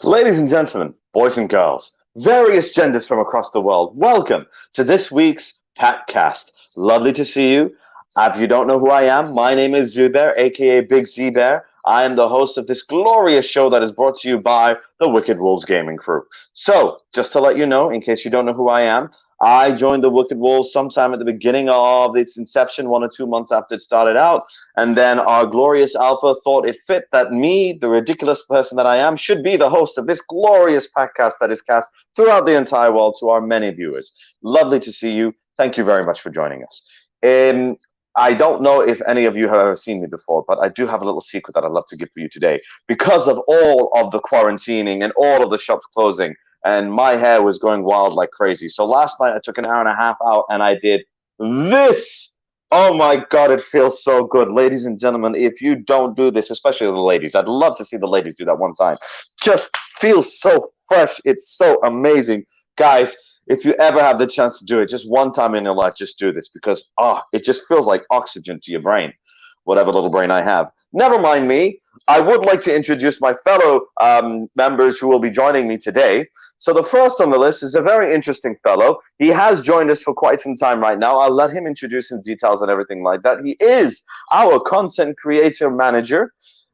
Ladies and gentlemen, boys and girls, various genders from across the world, welcome to this week's PackCast. Lovely to see you. If you don't know who I am, my name is Zubair, aka Big Z Bear. I am the host of this glorious show that is brought to you by the Wicked Wolves Gaming Crew. So, just to let you know, in case you don't know who I am, I joined the Wicked Wolves sometime at the beginning of its inception, 1 or 2 months after it started out. And then our glorious Alpha thought it fit that me, the ridiculous person that I am, should be the host of this glorious podcast that is cast throughout the entire world to our many viewers. Lovely to see you. Thank you very much for joining us. I don't know if any of you have ever seen me before, but I do have a little secret that I'd love to give for you today. Because of all of the quarantining and all of the shops closing, and my hair was going wild like crazy. So last night I took an hour and a half out and I did this. Oh my God, it feels so good. Ladies and gentlemen, if you don't do this, especially the ladies, I'd love to see the ladies do that one time. Just feels so fresh. It's so amazing. Guys, if you ever have the chance to do it, just one time in your life, just do this because it just feels like oxygen to your brain, whatever little brain I have. Never mind me. I would like to introduce my fellow members who will be joining me today. So the first on the list is a very interesting fellow. He has joined us for quite some time right now. I'll let him introduce his details and everything like that. He is our content creator manager.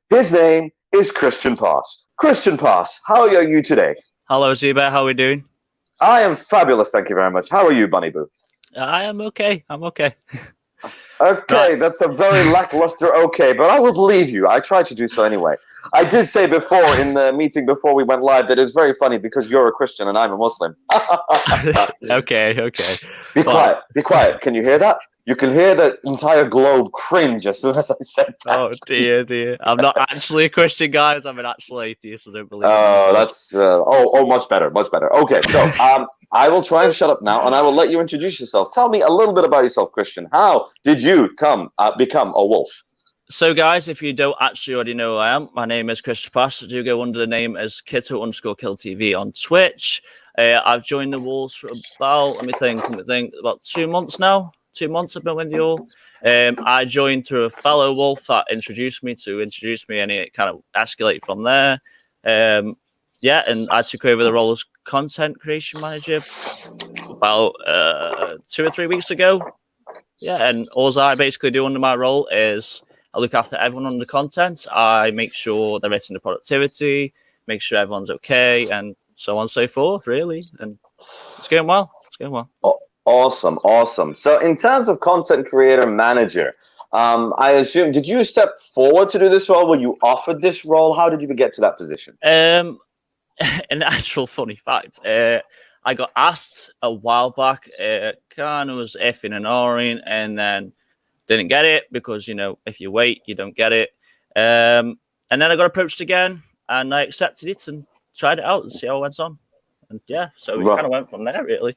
His name is Christian Pass. Christian Pass, how are you today? Hello, Zubair. How are we doing? I am fabulous, thank you very much. How are you, Bunny Boo? I am okay. I'm okay. Okay, that's a very lackluster okay, but I will believe you. I tried to do so anyway. I did say before in the meeting before we went live that it's very funny because you're a Christian and I'm a Muslim. Okay. Be quiet, be quiet. Can you hear that? You can hear the entire globe cringe as soon as I said that. Oh, dear. I'm not actually a Christian, guys. I'm an actual atheist. I don't believe in that's much better. Okay, so I will try and shut up now, and I will let you introduce yourself. Tell me a little bit about yourself, Christian. How did you become a wolf? So, guys, if you don't actually already know who I am, my name is Christian Pass. I do go under the name as Kito_KillTV on Twitch. I've joined the Wolves for about, let me think, about 2 months now. 2 months I've been with you all. I joined through a fellow wolf that introduced me, and it kind of escalated from there. And I took over the role as content creation manager about 2 or 3 weeks ago. Yeah, and all I basically do under my role is I look after everyone under content. I make sure they're hitting the productivity, make sure everyone's okay, and so on and so forth, really. And it's going well. Oh, awesome. So in terms of content creator manager, I assume, did you step forward to do this role? Were you offered this role? How did you get to that position? An actual funny fact. I got asked a while back, kind of was effing and ahhing, and then didn't get it because, if you wait, you don't get it. And then I got approached again, and I accepted it and tried it out and see how it went on. And yeah, so we kind of went from there, really.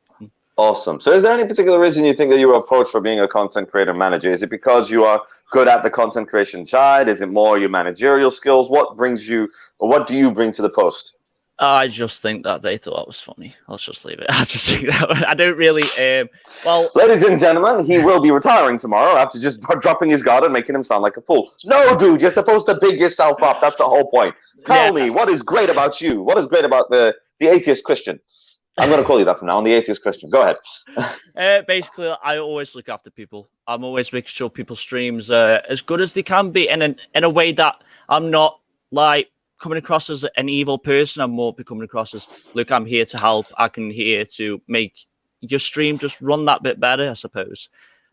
Awesome. So is there any particular reason you think that you were approached for being a content creator manager? Is it because you are good at the content creation side? Is it more your managerial skills? What do you bring to the post? I just think that they thought I was funny. Let's just leave it. I just think that I don't really. Ladies and gentlemen, he will be retiring tomorrow after just dropping his guard and making him sound like a fool. No, dude, you're supposed to big yourself up. That's the whole point. Tell me, what is great about you? What is great about the atheist Christian? I'm going to call you that from now on, the atheist Christian. Go ahead. Basically, I always look after people. I'm always making sure people's streams are as good as they can be, and in a way that I'm not like coming across as an evil person. I'm more coming across as, look, I'm here to help. I'm here to make your stream just run that bit better, I suppose.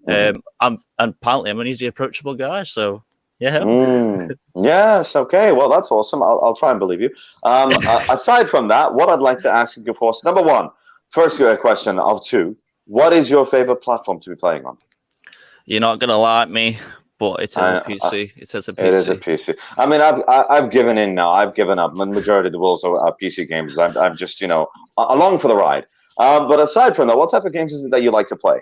Apparently I'm an easy approachable guy, so yeah. Yes, okay. Well, that's awesome. I'll try and believe you. Aside from that, what I'd like to ask you, of course, number one, first question of two, what is your favorite platform to be playing on? You're not going to like me, but it is a PC. It is a PC. It is a PC. I mean, I've given in now. I've given up. The majority of the Wolves are PC games. I'm just, along for the ride. But aside from that, what type of games is it that you like to play?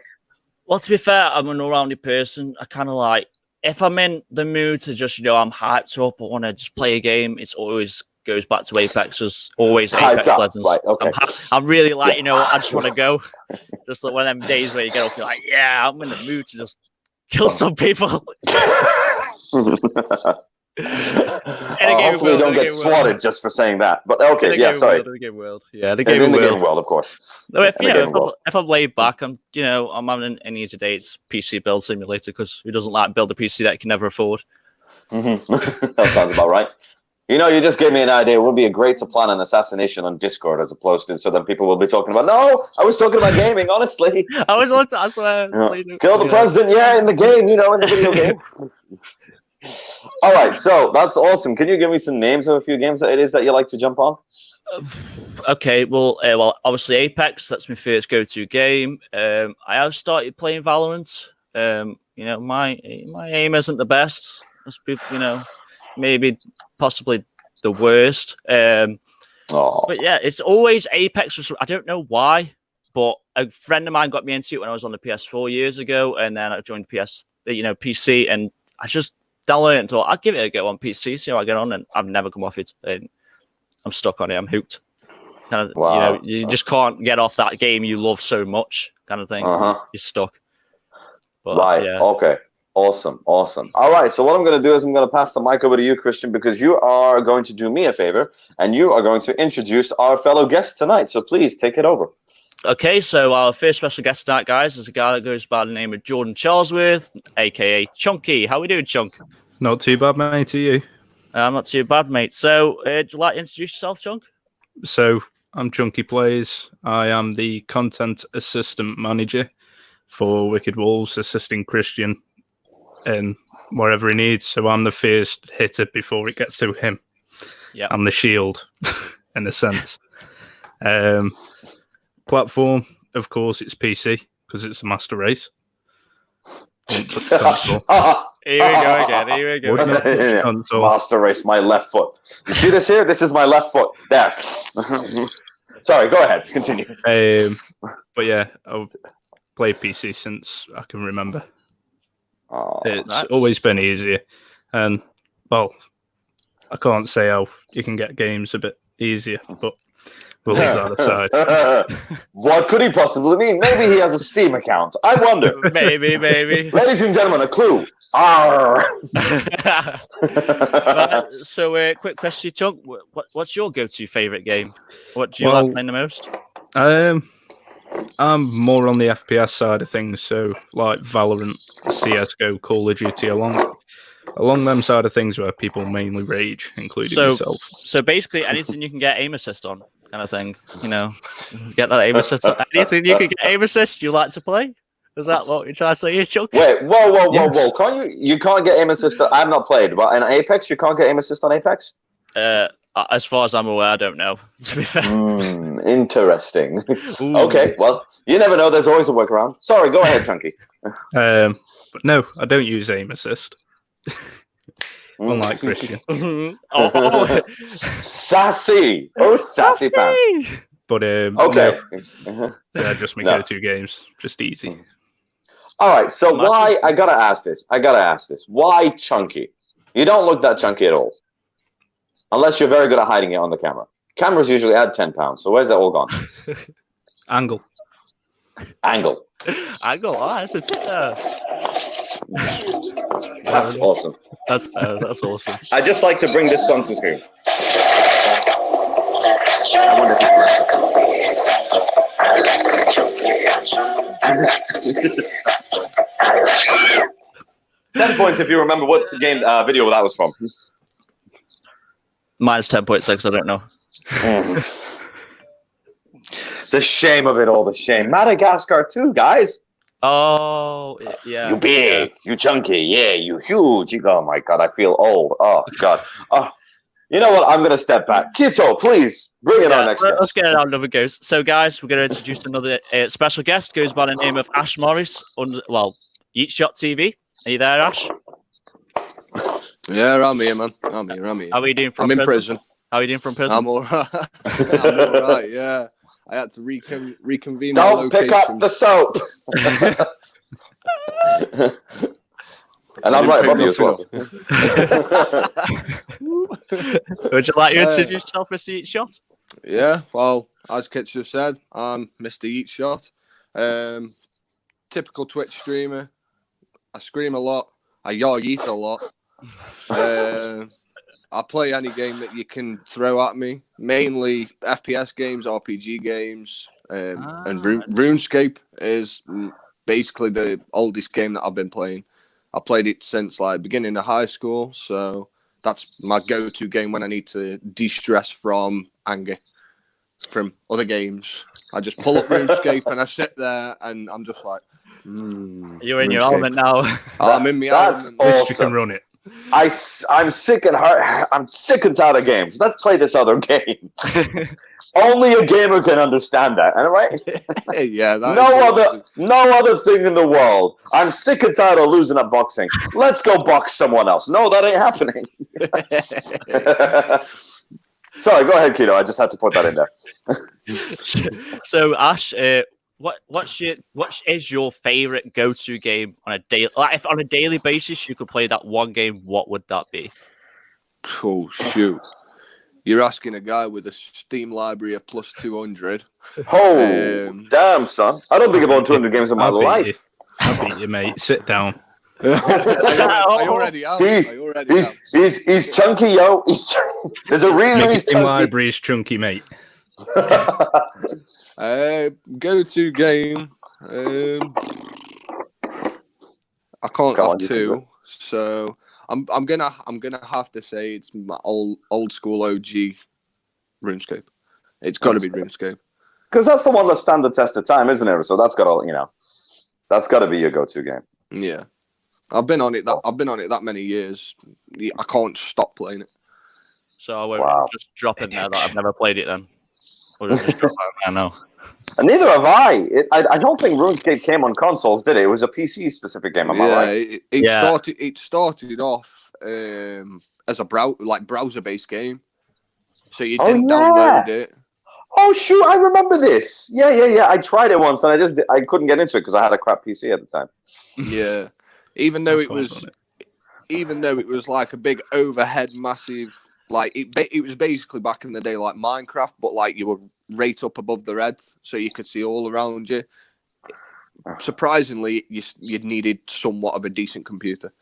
Well, to be fair, I'm an all-rounded person. I kind of like, if I'm in the mood to just, I'm hyped up, I want to just play a game, it's always goes back to Apex. As always, Apex Legends. Right, okay. I'm really like, I just want to go. Just like one of them days where you get up, you're like, yeah, I'm in the mood to just kill some people. Hopefully, you don't get swatted just for saying that. But okay, yeah, sorry. In the game world, yeah, In the game world, of course. No, if I'm laid back, I'm having an easy day. It's PC build simulator because who doesn't like build a PC that you can never afford? That sounds about right. You just gave me an idea. It would be a great to plan an assassination on Discord as opposed to so that people will be talking about. No, I was talking about gaming. Honestly, I swear. Kill the president. Yeah, in the game. In the video game. All right, so that's awesome. Can you give me some names of a few games that it is that you like to jump on? Okay, well, obviously Apex. That's my first go-to game. I have started playing Valorant. My aim isn't the best. Maybe possibly the worst. But yeah, it's always Apex. I don't know why, but a friend of mine got me into it when I was on the PS4 years ago, and then I joined PC, and I just downloaded it and thought I'd give it a go on PC, see how I get on, and I've never come off it. And I'm stuck on it. I'm hooked. Wow. You just can't get off that game you love so much, kind of thing. You're stuck. But, right. Yeah. Okay. Awesome. All right. So what I'm going to do is I'm going to pass the mic over to you, Christian, because you are going to do me a favor and you are going to introduce our fellow guest tonight. So please take it over. Okay. So our first special guest tonight, guys, is a guy that goes by the name of Jordan Charlesworth, aka Chunky. How we doing, Chunk? Not too bad, mate. To you? I'm not too bad, mate. So, would you like to introduce yourself, Chunk? So, I'm Chunky Plays. I am the content assistant manager for Wicked Wolves, assisting Christian in wherever he needs. So, I'm the first hitter before it gets to him. Yeah, I'm the shield, in a sense. Platform, of course, it's PC because it's a master race. Here we go again. Master race, my left foot. You see this here? This is my left foot. There. Sorry, go ahead. Continue. But yeah, I've played PC since I can remember. It's always been easier. And, well, I can't say how you can get games a bit easier, but we'll leave that aside. What could he possibly mean? Maybe he has a Steam account. I wonder. Maybe. Ladies and gentlemen, a clue. So, quick question, Chunk. What's your go-to favorite game? What do you like playing the most? I'm more on the FPS side of things, so like Valorant, CS:GO, Call of Duty, along them side of things where people mainly rage, including yourself. So basically, anything you can get aim assist on, kind of thing. Get that aim assist on. Anything you can get aim assist, you like to play? Is that what you're trying to say here, Chuck? Wait, whoa. Can't you can't get aim assist. I've not played, but in Apex, you can't get aim assist on Apex? As far as I'm aware, I don't know, to be fair. Interesting. Okay, well, you never know. There's always a workaround. Sorry, go ahead, Chunky. But no, I don't use aim assist. Unlike Christian. Sassy. Oh, sassy pants. But okay. No, they're just my go-to games. Just easy. All right, so why... I gotta ask this. Why chunky? You don't look that chunky at all. Unless you're very good at hiding it on the camera. Cameras usually add 10 pounds, so where's that all gone? Angle. Oh, that's a tip there. That's awesome. That's awesome. I just like to bring this song to screen. Ten points if you remember what game video that was from. Minus 10.6, I don't know. The shame of it all, the shame. Madagascar 2, guys. Oh, yeah. You big, you chunky, yeah, you huge. Oh my God, I feel old. Oh God. Oh, you know what? I'm going to step back. Kito, please bring it on next guest. Let's get it on another go. So, guys, we're going to introduce another special guest. Goes by the name of Ash Morris. Eat Shot TV. Are you there, Ash? Yeah, I'm here, man. I'm here. How are you doing from prison? I'm in prison. How are you doing from prison? I'm all right. I'm all right, yeah. I had to reconvene my Don't location. pick up the soap. And I'm right above you as well. Would you like to introduce yourself, Mr. Eat Shot? Yeah, well, as Kits just said, I'm Mr. Eat Shot. Typical Twitch streamer. I scream a lot. I eat a lot. I play any game that you can throw at me. Mainly FPS games, RPG games, and RuneScape is basically the oldest game that I've been playing. I played it since like beginning of high school, so that's my go-to game when I need to de-stress from anger from other games. I just pull up RuneScape and I sit there and I'm just like, you're in your element now. I'm in my element. At least you can run it. I'm sick and I'm sick and tired of games. Let's play this other game. Only a gamer can understand that, right? Yeah, no other thing in the world. I'm sick and tired of losing at boxing. Let's go box someone else. No, that ain't happening. Sorry, go ahead, Keto. I just had to put that in there. So, Ash, what is your favorite go-to game on a daily? Like, if on a daily basis you could play that one game, what would that be? Oh shoot! You're asking a guy with a Steam library of plus 200. Oh, damn, son! I don't think I've owned 200 games in my life. I'll beat you, mate. Sit down. I already am. He's chunky, yo. There's a reason he's chunky. Library is chunky, mate. Go-to game. I can't have two, so I'm gonna have to say it's my old school OG RuneScape. It's got to be RuneScape because that's the one that stands the test of time, isn't it? So that's got to be your go-to game. Yeah, I've been on it that many years. I can't stop playing it. So I won't just drop in there that I've never played it then. Or just drop out there now. And neither have I. I don't think RuneScape came on consoles, did it? It was a PC specific game. Am I right? It started off as a browser based game, so you didn't download it. Oh shoot! I remember this. Yeah. I tried it once, and I couldn't get into it because I had a crap PC at the time. Yeah, even though it was like a big overhead, massive. Like it was basically back in the day like Minecraft, but like you were right up above the red, so you could see all around you. Surprisingly, you needed somewhat of a decent computer.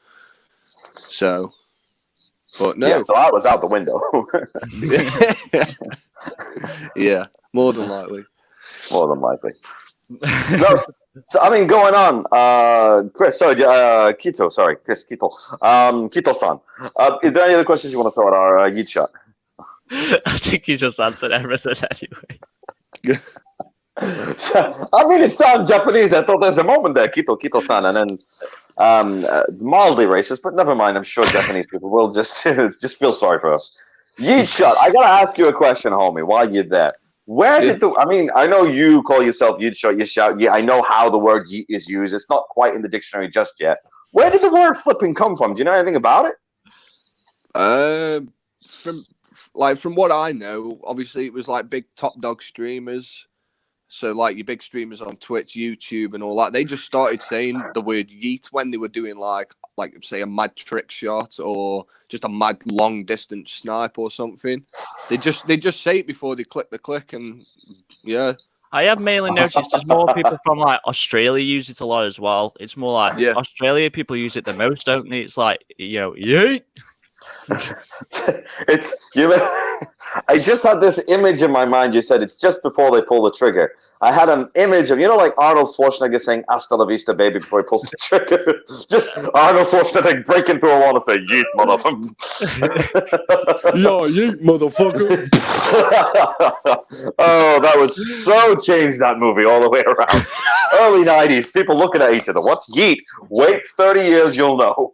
So, but no. Yeah, so I was out the window. Yeah, more than likely. No, so I mean, going on, Chris. Sorry, Kito. Sorry, Chris Kito. Kito-san. Is there any other questions you want to throw at our Yeet Shot? I think you just answered everything anyway. I mean, it sounds Japanese. I thought there's a moment there, Kito-san, and then mildly racist, but never mind. I'm sure Japanese people will just feel sorry for us. Yeet Shot. I gotta ask you a question, homie. While you're there. Where did I know you call yourself Yeet Shot, you shout. Yeah, I know how the word yeet is used. It's not quite in the dictionary just yet. Where did the word flipping come from? Do you know anything about it? From what I know, obviously it was like big top dog streamers. So like your big streamers on Twitch, YouTube and all that, they just started saying the word yeet when they were doing like say a mad trick shot or just a mad long distance snipe or something. They just say it before they click the click, and yeah. I have mainly noticed there's more people from like Australia use it a lot as well. It's more like Australia people use it the most, don't they? It's like, yeet. I just had this image in my mind. You said it's just before they pull the trigger. I had an image of, like Arnold Schwarzenegger saying "Hasta la vista, baby" before he pulls the trigger. Just Arnold Schwarzenegger breaking through a wall and say "Yeet, motherfucker." Yeah, yeet, motherfucker. Oh, that was so changed, that movie all the way around. Early 90s, people looking at each other. What's yeet? Wait 30 years, you'll know.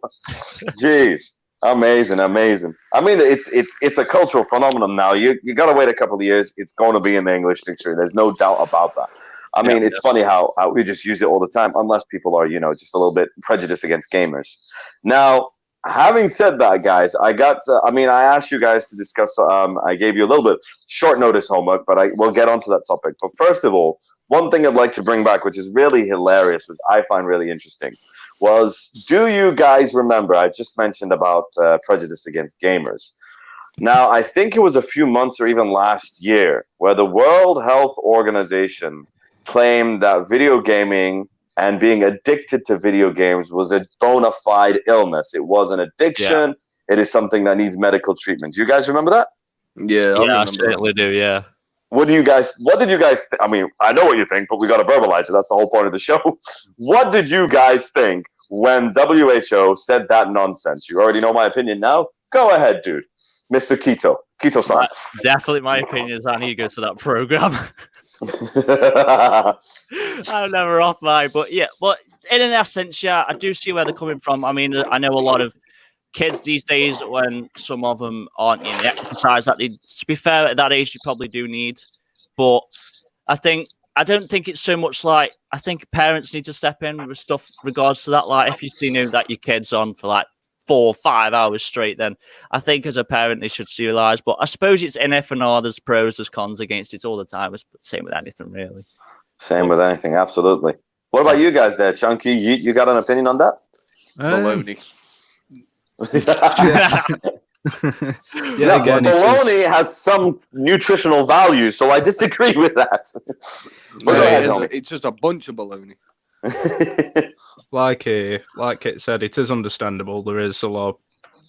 Jeez. Amazing. I mean, it's a cultural phenomenon now. You got to wait a couple of years. It's going to be in the English dictionary. There's no doubt about that. I mean, it's funny how we just use it all the time, unless people are, just a little bit prejudiced against gamers. Now, having said that, guys, I asked you guys to discuss. I gave you a little bit short notice homework, but we'll get onto that topic. But first of all, one thing I'd like to bring back, which is really hilarious, which I find really interesting, was, do you guys remember, I just mentioned about prejudice against gamers. Now, I think it was a few months or even last year where the World Health Organization claimed that video gaming and being addicted to video games was a bona fide illness. It was an addiction. Yeah. It is something that needs medical treatment. Do you guys remember that? Yeah, I certainly do. Yeah. What did you guys I mean, I know what you think, but we got to verbalize it. That's the whole point of the show. What did you guys think when WHO said that nonsense? You already know my opinion now. Go ahead, dude. Mr. Keto-san. Definitely my opinion is I need to go to that program. I'm never off mine, but in an essence, I do see where they're coming from. I mean, I know a lot of kids these days, when some of them aren't in the exercise that they, to be fair, at that age you probably do need. But I don't think it's so much like, I think parents need to step in with stuff regards to that. Like if you see that your kid's on for like 4 or 5 hours straight, then I think as a parent they should realize. But I suppose it's in F and R. There's pros, there's cons against it all the time. It's same with anything, really. Same with anything, absolutely. What about you guys there, Chunky? You got an opinion on that? Baloney. Bologna has some nutritional value, so I disagree with that. It's just a bunch of baloney. Like it said, it is understandable. There is a lot of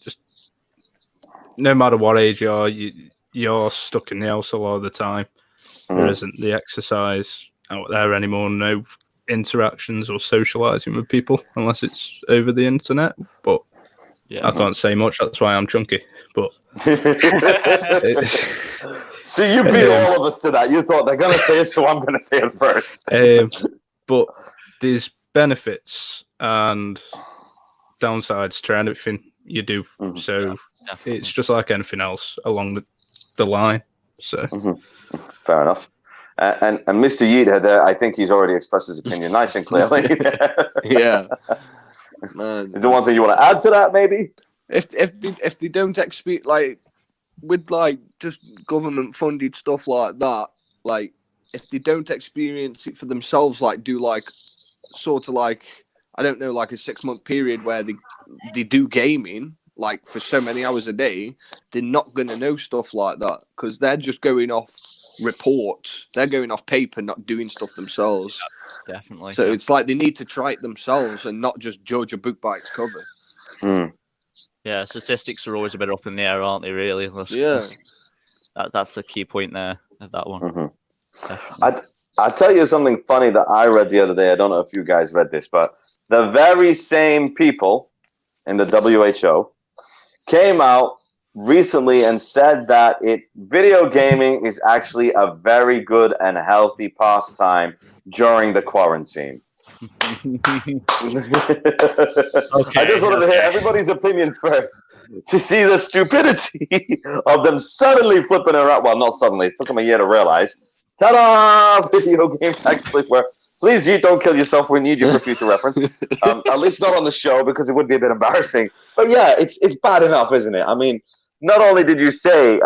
just, no matter what age you are, you're stuck in the house a lot of the time. There isn't the exercise out there anymore, no interactions or socializing with people unless it's over the internet. But I can't say much, that's why I'm chunky. But so you beat all of us to that. You thought they're gonna say it, so I'm gonna say it first. But there's benefits and downsides to anything you do. So it's just like anything else along the line. So fair enough. And Mr. Yeet, I think he's already expressed his opinion nice and clearly. Yeah. Man. Is there one thing you want to add to that, maybe? If they don't expect, like, with like just government funded stuff like that, like if they don't experience it for themselves, like do like sort of like, I don't know, like a 6-month period where they do gaming like for so many hours a day, they're not going to know stuff like that because they're just going off reports. They're going off paper, not doing stuff themselves. Definitely. So it's like they need to try it themselves and not just judge a book by its cover. Yeah, statistics are always a bit up in the air, aren't they, really? That's the key point there of that one. I'll tell you something funny that I read the other day. I don't know if you guys read this, but the very same people in the WHO came out recently and said that video gaming is actually a very good and healthy pastime during the quarantine. I just wanted to hear everybody's opinion first to see the stupidity of them suddenly flipping around. Well, not suddenly. It took them a year to realize. Ta-da! Video games actually work. Please, you don't kill yourself. We need you for future reference. At least not on the show because it would be a bit embarrassing. But yeah, it's bad enough, isn't it? I mean, not only did you say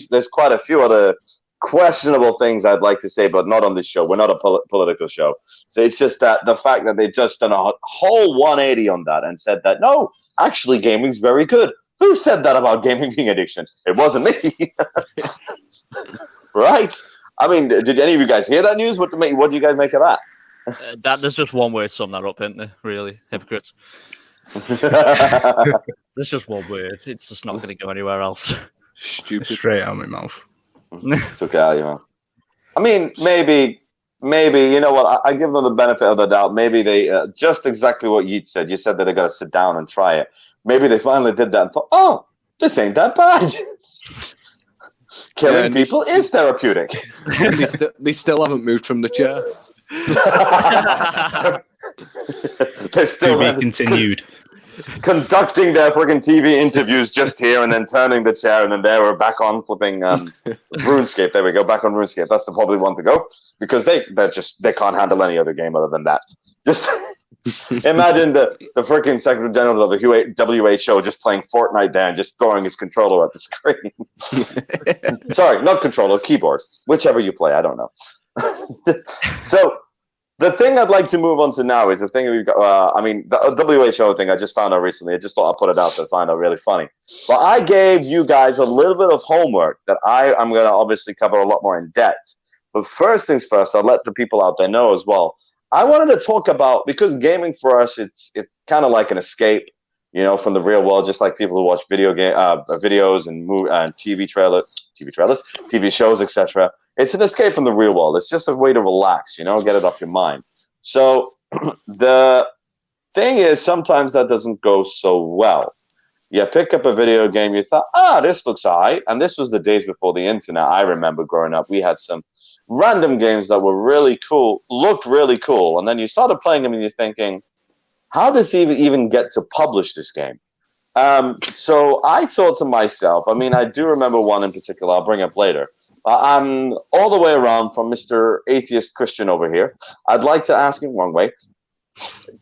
there's quite a few other questionable things I'd like to say, but not on this show. We're not a political show. So it's just that the fact that they just done a whole 180 on that and said that, no, actually gaming's very good. Who said that about gaming being addiction? It wasn't me. Right? I mean, did any of you guys hear that news? What do you guys make of that? There's just one word to sum that up, isn't there? Really, hypocrites. There's just one word. It's just not going to go anywhere else. Stupid. Straight out of my mouth. It's okay, out of your mouth. I mean, maybe, you know what? I give them the benefit of the doubt. Maybe they, just exactly what you said. You said that they got to sit down and try it. Maybe they finally did that and thought, oh, this ain't that bad. Killing people is therapeutic. They still haven't moved from the chair. They're still to be continued. Conducting their freaking TV interviews just here and then turning the chair and then there we're back on flipping RuneScape. There we go, back on RuneScape. That's the probably one to go because they can't handle any other game other than that. Just imagine the freaking Secretary General of the WHO just playing Fortnite there and just throwing his controller at the screen. Sorry, not controller, keyboard. Whichever you play, I don't know. So the thing I'd like to move on to now is the thing we've got. I mean, the WHO thing I just found out recently. I just thought I'd put it out there to find out really funny. But I gave you guys a little bit of homework that I'm going to obviously cover a lot more in depth. But first things first, I'll let the people out there know as well. I wanted to talk about, because gaming for us, it's kind of like an escape, from the real world. Just like people who watch videos and TV trailers, TV shows, etc. It's an escape from the real world. It's just a way to relax, get it off your mind. So the thing is, sometimes that doesn't go so well. You pick up a video game, you thought, this looks all right. And this was the days before the internet. I remember growing up, we had some random games that were really cool, looked really cool. And then you started playing them and you're thinking, how does he even get to publish this game? So I thought to myself, I do remember one in particular I'll bring up later. I'm all the way around from Mr. Atheist Christian over here. I'd like to ask him one way.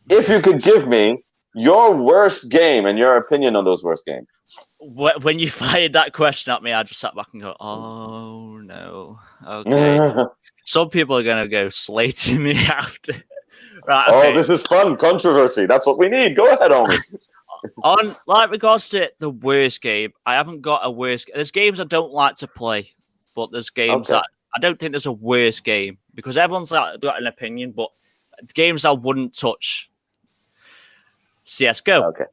If you could give me your worst game and your opinion on those worst games. When you fired that question at me, I just sat back and go, oh, no. Okay. Some people are going to go slating me after. Right, okay. Oh, this is fun. Controversy. That's what we need. Go ahead, homie. On regards to the worst game, I haven't got a worst. There's games I don't like to play, but there's games that I don't think there's a worst game, because everyone's got an opinion, but games I wouldn't touch. CSGO. Okay.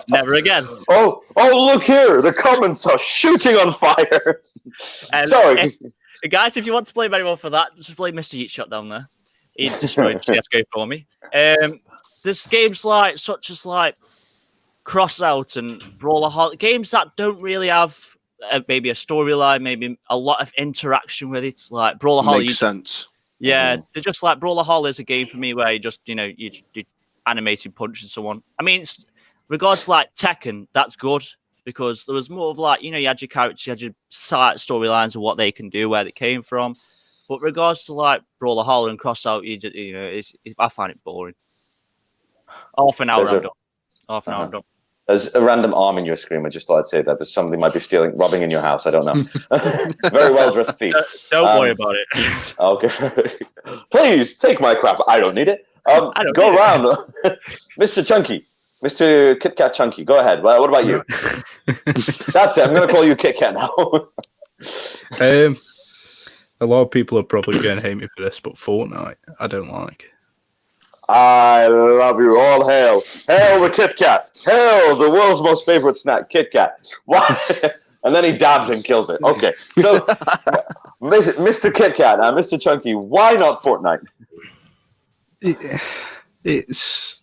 Never again. Oh, look here. The comments are shooting on fire. Sorry. Guys, if you want to blame anyone for that, just blame Mr. Yeatshot down there. He destroyed CSGO for me. There's games such as Crossout and Brawlaholic, games that don't really have maybe a storyline, maybe a lot of interaction with it. Like Brawlaholic. Makes sense. Yeah, they're just like Brawlaholic is a game for me where you just, you animated punching someone. Regards to Tekken, that's good, because there was more of you had your characters, you had your side storylines of what they can do, where they came from. But regards to Brawlaholic and Crossout, I find it boring. Half an hour, I'm done. There's a random arm in your screen. I just thought I'd say that. There's somebody might be robbing in your house. I don't know. Very well-dressed thief. Don't worry about it. Okay. Please, take my crap. I don't need it. Go around. Mr. Chunky. Mr. Kit Kat Chunky. Go ahead. Well, what about you? That's it. I'm going to call you Kit Kat now. A lot of people are probably going to hate me for this, but Fortnite, I don't like. I love you. All hail. Hail the Kit Kat. Hail the world's most favorite snack, Kit Kat. Why? And then he dabs and kills it. Okay. So, Mr. Kit Kat, Mr. Chunky, why not Fortnite? It's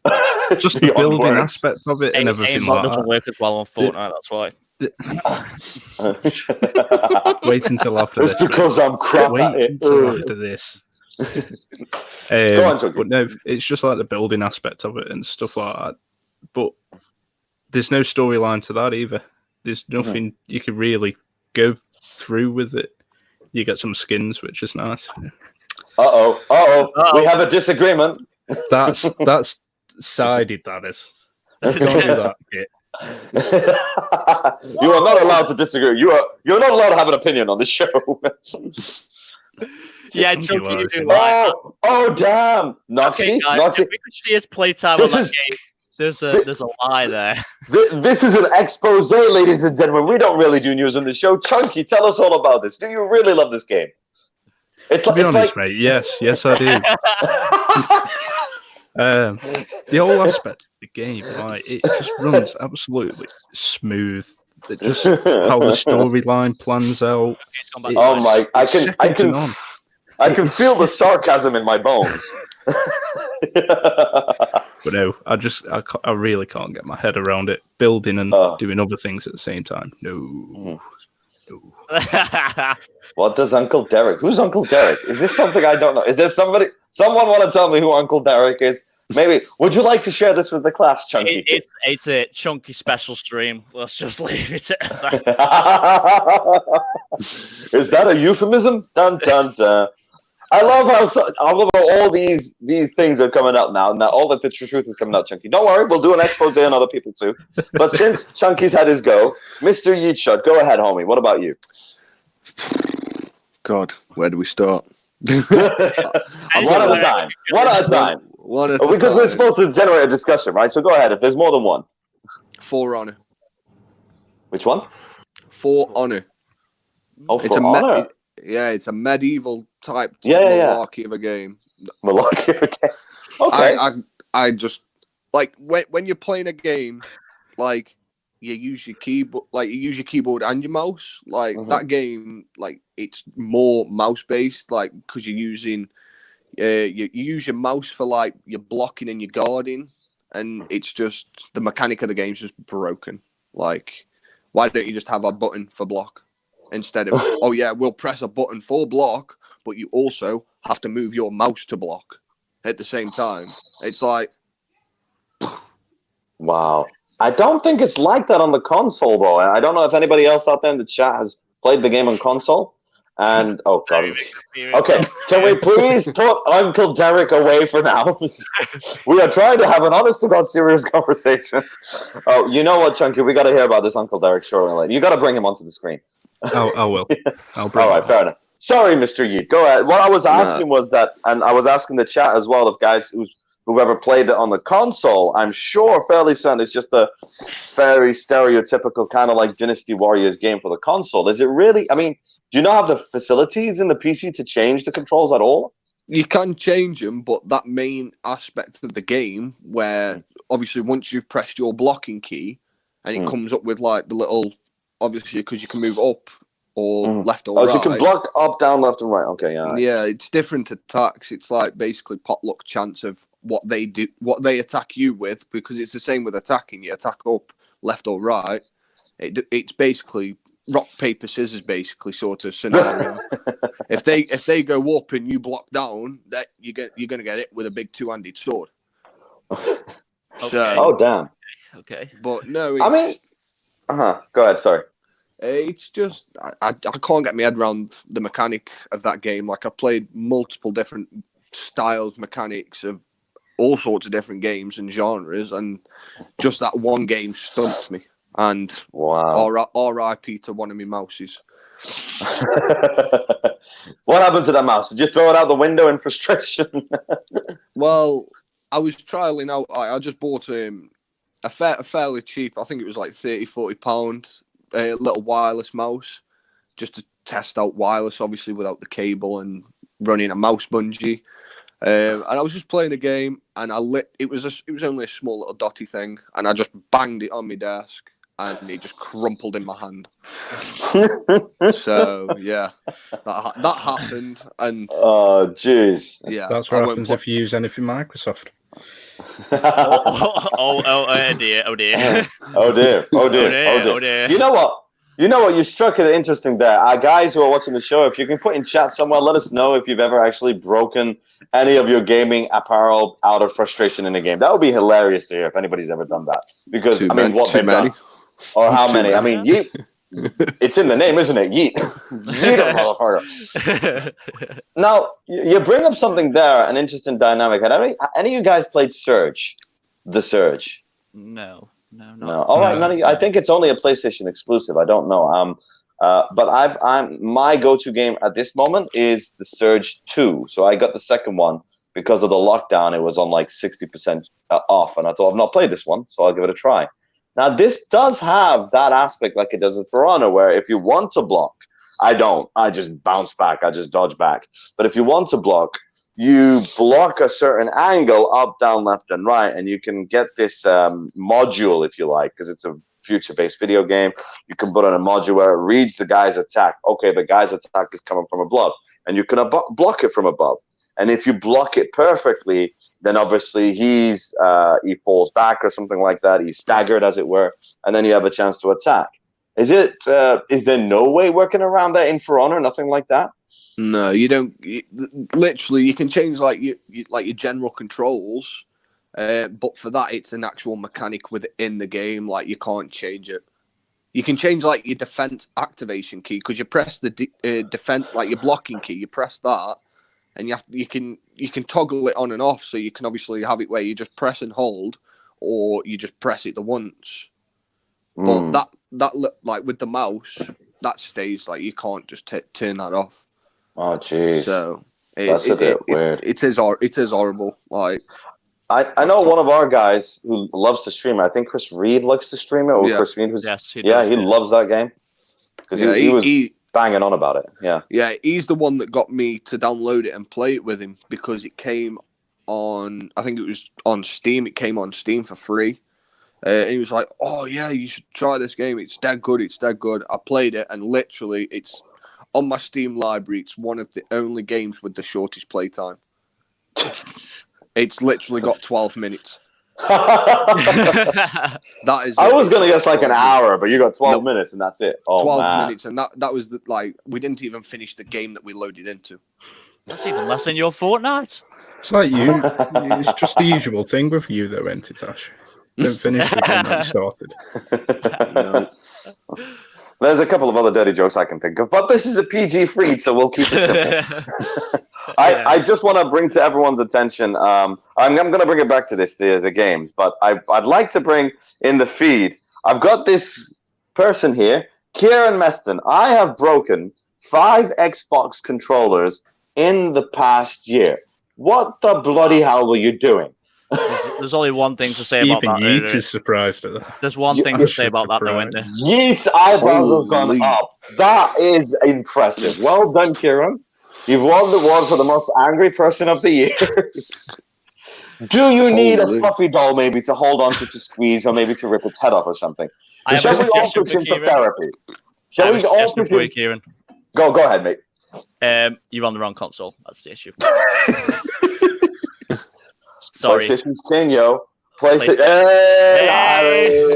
just the building aspect of it and everything like that. Doesn't work as well on Fortnite, that's why. Wait until after this. Because I'm crap Wait at it. until after this. Go on, but no, it's just like the building aspect of it and stuff like that. But there's no storyline to that either. There's nothing you can really go through with it. You get some skins, which is nice. Uh-oh. We have a disagreement. That's sided, that is. Don't do that, Kit. You are not allowed to disagree. You're not allowed to have an opinion on this show. Yeah, Chunky, you do oh, damn. Noxy, okay, guys, Noxy. If we could see his playtime on that game, there's a lie there. This is an expose, ladies and gentlemen. We don't really do news on the show. Chunky, tell us all about this. Do you really love this game? To be honest, mate, yes, I do. The whole aspect of the game, it just runs absolutely smooth. Just how the storyline plans out. Oh my! I can feel the sarcasm in my bones. But no, I really can't get my head around it. Building and doing other things at the same time. No. What does Uncle Derek? Who's Uncle Derek? Is this something I don't know? Is there someone want to tell me who Uncle Derek is? Maybe. Would you like to share this with the class, Chunky? It's a Chunky special stream. Let's just leave it at that. Is that a euphemism? Dun dun dun. I love how all these things are coming up now. Now all the truth is coming out, Chunky. Don't worry, we'll do an expose on other people too. But since Chunky's had his go, Mr. Yeatshot, go ahead, homie. What about you? God, where do we start? One at a time. Because we're supposed to generate a discussion, right? So go ahead. If there's more than one. For Honor. Which one? For Honor. Oh, For Honor. Yeah, it's a medieval type malarkey of a game. Malarkey of a game. Okay. I just like when you're playing a game, like you use your keyboard and your mouse. Like that game, like it's more mouse based, like because you're using you use your mouse for like your blocking and your guarding, and it's just the mechanic of the game's just broken. Like, why don't you just have a button for block instead of we'll press a button for block, but you also have to move your mouse to block at the same time. It's like, wow. I don't think it's like that on the console, though. I don't know if anybody else out there in the chat has played the game on console. And oh god, okay. Can we please put Uncle Derek away for now? We are trying to have an honest to god serious conversation. Oh, you know what, Chunky? We got to hear about this Uncle Derek shortly. Later. You got to bring him onto the screen. Oh, I will. I'll bring. All right, fair enough. Sorry, Mr. Yeet. Go ahead. What I was asking was that, and I was asking the chat as well of guys whoever played it on the console, I'm sure fairly certain it's just a very stereotypical kind of like Dynasty Warriors game for the console. Is it really? I mean, do you not have the facilities in the PC to change the controls at all? You can change them, but that main aspect of the game where obviously once you've pressed your blocking key and it comes up with like the little, obviously because you can move up or left or right. So you can block up, down, left, and right. Okay, yeah. Yeah, it's different attacks. It's like basically potluck chance of what they do, what they attack you with, because it's the same with attacking. You attack up, left or right. It's basically rock paper scissors, basically sort of scenario. if they go up and you block down, that you're gonna get it with a big two-handed sword. Okay. So, oh damn. Okay. But no, I mean, Go ahead. Sorry. It's just I can't get my head around the mechanic of that game. Like I played multiple different styles, mechanics of all sorts of different games and genres, and just that one game stumped me. And wow, R.I.P. to one of my mouses. What happened to that mouse? Did you throw it out the window in frustration? Well, I was trialing out. I just bought a fairly cheap. I think it was like £30-40. A little wireless mouse, just to test out wireless, obviously without the cable and running a mouse bungee. And I was just playing a game, and it was only a small little dotty thing, and I just banged it on my desk, and it just crumpled in my hand. So yeah, that happened, and oh jeez, yeah, that's what happens if you use anything Microsoft. oh dear. Oh dear. You know what? You struck it interesting there. Guys who are watching the show, if you can put in chat somewhere, let us know if you've ever actually broken any of your gaming apparel out of frustration in a game. That would be hilarious to hear if anybody's ever done that. Because what they've done, or how many? I mean, yeet. It's in the name, isn't it? Yeet. Yeet, motherfucker. Now, you bring up something there, an interesting dynamic. Had any of you guys played Surge? The Surge? No. All right, none of you. I think it's only a PlayStation exclusive. I don't know. But my go-to game at this moment is the Surge 2. So I got the second one because of the lockdown. It was on like 60% off, and I thought I've not played this one, so I'll give it a try. Now, this does have that aspect like it does in For Honor, where if you want to block, I don't. I just bounce back. I just dodge back. But if you want to block, you block a certain angle, up, down, left, and right, and you can get this module, if you like, because it's a future-based video game. You can put on a module where it reads the guy's attack. Okay, the guy's attack is coming from above, and you can block it from above. And if you block it perfectly, then obviously he falls back or something like that. He's staggered, as it were, and then you have a chance to attack. Is there no way working around that in For Honor? Nothing like that? No, you don't. Literally, you can change like your general controls, but for that, it's an actual mechanic within the game. Like you can't change it. You can change like your defense activation key because you press the defense, like your blocking key. You press that, and you can toggle it on and off. So you can obviously have it where you just press and hold, or you just press it the once. But that like with the mouse, that stays. Like you can't just turn that off. Oh jeez. So that's a bit weird. It is horrible. Like I know one of our guys who loves to stream it. I think Chris Reed likes to stream it. Or yeah. Chris Reed was yes, he loves that game. Yeah, banging on about it. Yeah. Yeah, he's the one that got me to download it and play it with him because it came on, I think it was on Steam. It came on Steam for free. And he was like, oh, yeah, you should try this game. It's dead good. It's dead good. I played it, and literally, it's on my Steam library. It's one of the only games with the shortest playtime. It's literally got 12 minutes. That is. I was going to guess like an hour, but you got 12 minutes, and that's it. Oh, 12 minutes, and that was like, we didn't even finish the game that we loaded into. That's even less than your Fortnite. It's like you. It's just the usual thing with you, though, Entitash. Don't finish the game that you started. No. There's a couple of other dirty jokes I can think of, but this is a PG free, so we'll keep it simple. I just want to bring to everyone's attention. I'm going to bring it back to the games, but I'd like to bring in the feed. I've got this person here, Kieran Meston. I have broken 5 Xbox controllers in the past year. What the bloody hell were you doing? There's only one thing to say about that. Even Yeet is surprised at that. There's one thing to say about that, though, isn't there? Yeet's eyebrows have gone up. That is impressive. Well done, Kieran. You've won the award for the most angry person of the year. Do you need a fluffy doll maybe to hold on to squeeze or maybe to rip its head off or something? Shall we all push him for therapy? Shall we all push him? Kieran. Go ahead, mate. You're on the wrong console. That's the issue. Sorry. PlayStation's king, yo. PlayStation. Hey!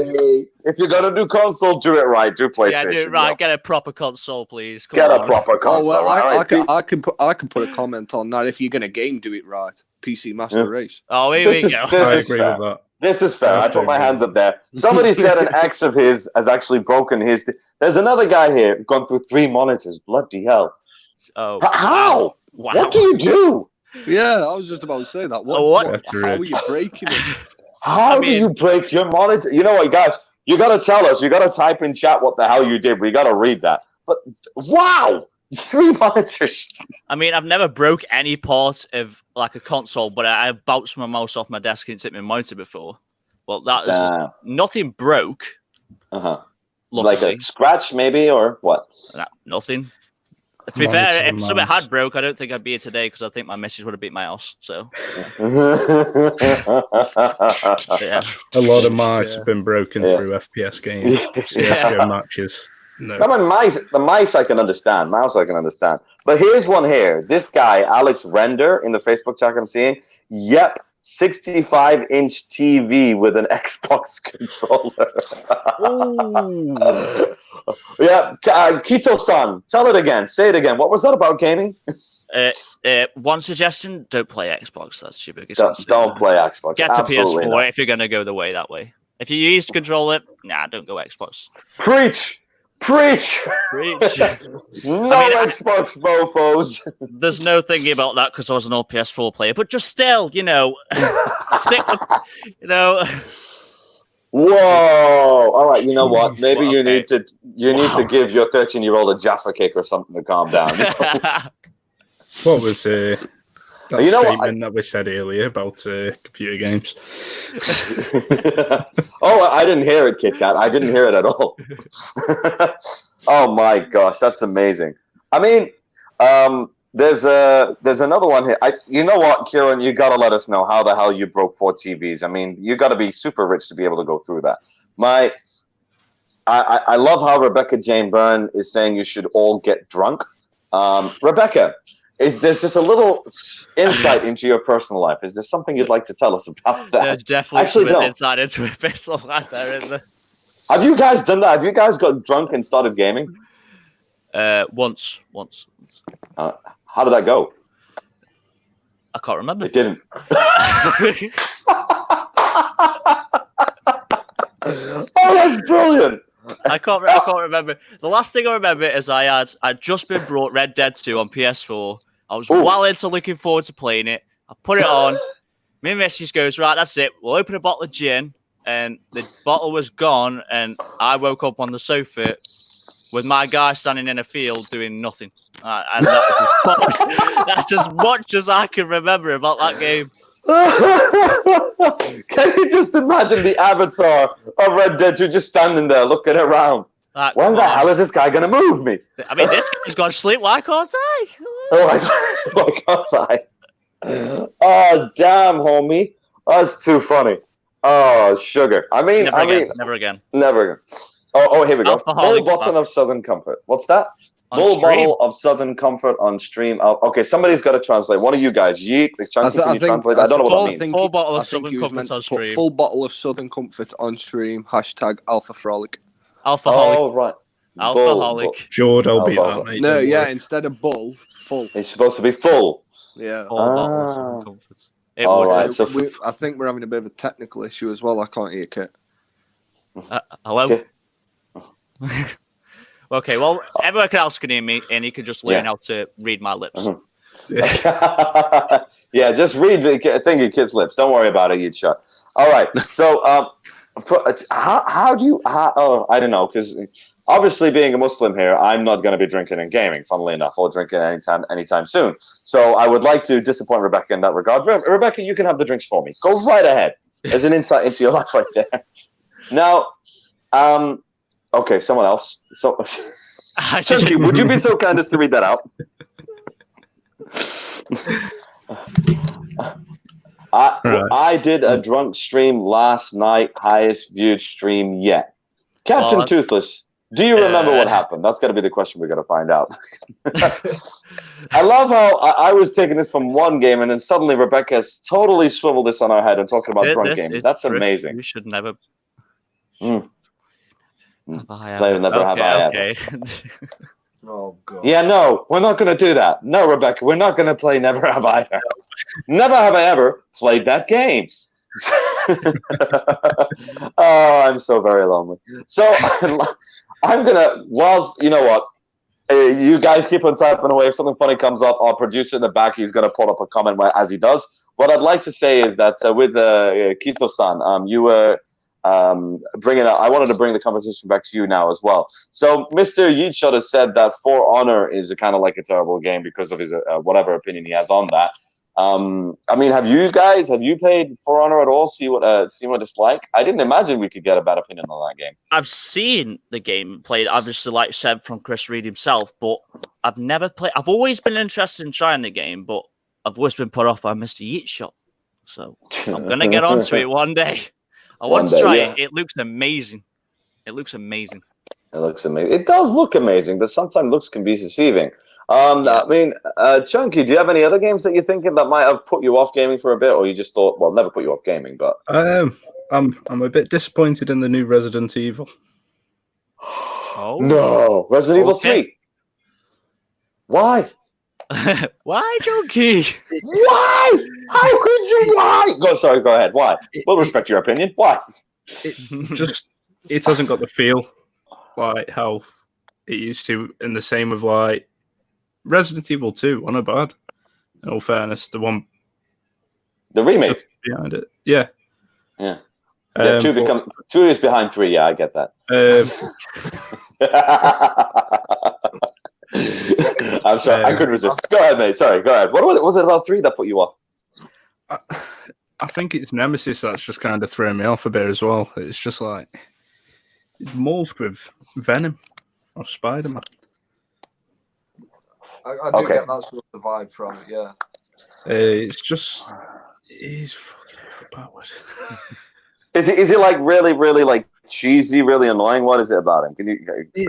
If you're gonna do console, do it right. Do PlayStation. Yeah, do it right. Yo. Get a proper console, please. Get a proper console. Oh, well, I can put a comment on that. If you're gonna game, do it right. PC Master Race. Oh, here we go. I agree with that. This is fair. I put my hands up there. Somebody said an ex of his has actually broken his. There's another guy here gone through 3 monitors. Bloody hell! Oh, how? Wow. What do you do? Yeah, I was just about to say that. How are you breaking it? How do you break your monitor? You know what, guys? You got to tell us. You got to type in chat what the hell you did. We got to read that. But wow, 3 monitors. I mean, I've never broke any part of like a console, but I've bounced my mouse off my desk and hit my monitor before. Well, that is nothing broke. Like a scratch, maybe, or what? No, nothing. To be fair, if something had broke, I don't think I'd be here today because I think my missus would have beat my ass. So, a lot of mice have been broken through FPS games, CS:GO matches. No. The mice I can understand. Mouse I can understand. But here's one here. This guy, Alex Render, in the Facebook chat I'm seeing. Yep, 65-inch TV with an Xbox controller. Yeah, Kito-san, tell it again. Say it again. What was that about gaming? One suggestion: don't play Xbox. That's your biggest. Don't play Xbox. Get to PS4 if you're going to go the way that way. If you used to control it, don't go Xbox. Preach. No Xbox mofos. There's no thinking about that because I was an old PS4 player, but just still, stick with, Whoa! All right, you know what? Maybe you need to give your 13-year-old a Jaffa cake or something to calm down. What was that statement that we said earlier about computer games? Oh, I didn't hear it, Kit Kat. I didn't hear it at all. Oh my gosh, that's amazing. I mean, there's another one here. You know what, Kieran? You got to let us know how the hell you broke 4 TVs. I mean, you got to be super rich to be able to go through that. I love how Rebecca Jane Byrne is saying you should all get drunk. Rebecca, there's just a little insight into your personal life. Is there something you'd like to tell us about that? There's definitely some insight into a personal life there, isn't there? Have you guys done that? Have you guys got drunk and started gaming? Once. How did that go? I can't remember. It didn't. Oh, that's brilliant. I can't remember. The last thing I remember is I'd just been brought Red Dead 2 on PS4. I was well into looking forward to playing it. I put it on. My missus goes, right, that's it. We'll open a bottle of gin. And the bottle was gone. And I woke up on the sofa with my guy standing in a field doing nothing. And that's as much as I can remember about that game. Can you just imagine the avatar of Red Dead 2 just standing there looking around? When the hell is this guy going to move me? I mean, this guy's got to sleep. Why can't I? Why can't I? Oh, damn, homie. That's too funny. Oh, sugar. Never again. Oh, here we go. Alcoholic Full bottle of Southern Comfort. What's that? Full bottle of Southern Comfort on stream. Okay, somebody's got to translate. One of you guys, Yeet, Chunky, can you translate? I don't know what that means. Full bottle of Southern Comfort on stream. Full bottle of Southern Comfort on stream. # Alpha Frolic. Alphaholic. Oh, right. Alphaholic. Jord, I'll beat that, mate. No, yeah, instead of bull, full. It's supposed to be full. Yeah. Full bottle of Southern Comfort. All right. So I think we're having a bit of a technical issue as well. I can't hear Kit. Hello? Okay, well, everyone else can hear me, and you can just learn how to read my lips. Yeah, just read the thing in Kit's lips. Don't worry about it, you shut. All right. So, how do you? I don't know, because obviously, being a Muslim here, I'm not going to be drinking and gaming. Funnily enough, or drinking anytime soon. So, I would like to disappoint Rebecca in that regard. Rebecca, you can have the drinks for me. Go right ahead. There's an insight into your life right there. Now, okay, someone else. So, Chunky, would you be so kind as to read that out? I did a drunk stream last night, highest viewed stream yet. Captain Toothless, do you remember what happened? That's got to be the question we're going to find out. I love how I was taking this from one game, and then suddenly Rebecca's totally swiveled this on our head and talking about drunk game. That's amazing. You should never. Play Never Have I Ever. Oh, God. Yeah, no, we're not going to do that. No, Rebecca, we're not going to play Never Have I Ever. Never have I ever played that game. Oh, I'm so very lonely. So I'm going to, whilst, you know what, you guys keep on typing away. If something funny comes up, our producer in the back, he's going to pull up a comment as he does. What I'd like to say is that with Kito-san, you were I wanted to bring the conversation back to you now as well. So Mr. Yeatshot has said that For Honor is kind of like a terrible game because of his whatever opinion he has on that. I mean, have you played For Honor at all? See what it's like? I didn't imagine we could get a bad opinion on that game. I've seen the game played, obviously, like said from Chris Reed himself, but I've never played. I've always been interested in trying the game, but I've always been put off by Mr. Yeatshot. So I'm gonna get onto it one day. I want to try it. It looks amazing. It does look amazing, but sometimes looks can be deceiving. I mean, Chunky, do you have any other games that you're thinking that might have put you off gaming for a bit, or you just thought, well, never put you off gaming? But I'm a bit disappointed in the new Resident Evil. Oh no, Resident Evil 3. Why? Why, Chunky? Why? How could you? Why? Go ahead. Why? We'll respect your opinion. Why? It hasn't got the feel like how it used to, and the same with like Resident Evil 2. Not bad. In all fairness, the remake behind it. Yeah. Two is behind 3. Yeah, I get that. I'm sorry, I couldn't resist. Go ahead, mate. Sorry, go ahead. What was it about 3 that put you off? I think it's Nemesis that's just kind of thrown me off a bit as well. It's just like it's morphed with Venom or Spider-Man. I do get that sort of vibe from it, yeah. It's fucking overpowered. Is it like really, really like cheesy, really annoying? What is it about him?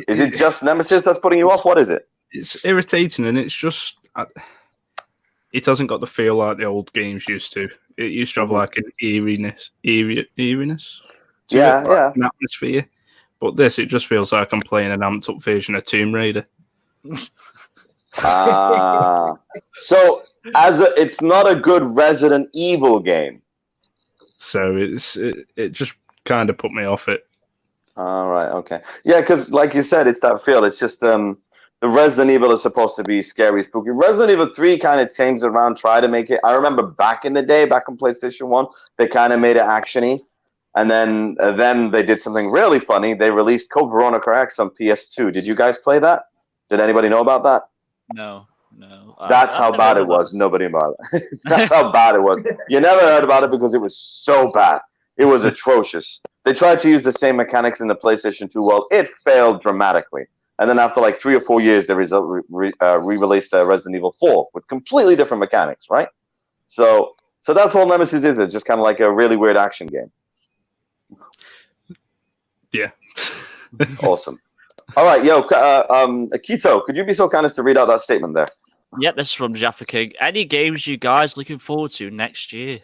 Is it just Nemesis that's putting you off? What is it? It's irritating, and it's just it hasn't got the feel like the old games used to. It used to have like an eeriness. Yeah. An atmosphere. But this, it just feels like I'm playing an amped up version of Tomb Raider. So it's not a good Resident Evil game. So it just kind of put me off it. All right, okay. Yeah, because like you said, it's that feel. It's just the Resident Evil is supposed to be scary, spooky. Resident Evil 3 kind of changed around, tried to make it. I remember back in the day, back on PlayStation 1, they kind of made it action-y. And then they did something really funny. They released Code Veronica X on PS2. Did you guys play that? Did anybody know about that? No. That's how bad it was. Nobody knew about it. That's how bad it was. You never heard about it because it was so bad. It was atrocious. They tried to use the same mechanics in the PlayStation 2 world. It failed dramatically. And then after like 3 or 4 years, they re-released Resident Evil 4 with completely different mechanics, right? So that's all Nemesis is. It's just kind of like a really weird action game. Yeah. Awesome. All right, yo, Keto, could you be so kind as to read out that statement there? Yep, this is from Jaffa King. Any games you guys looking forward to next year?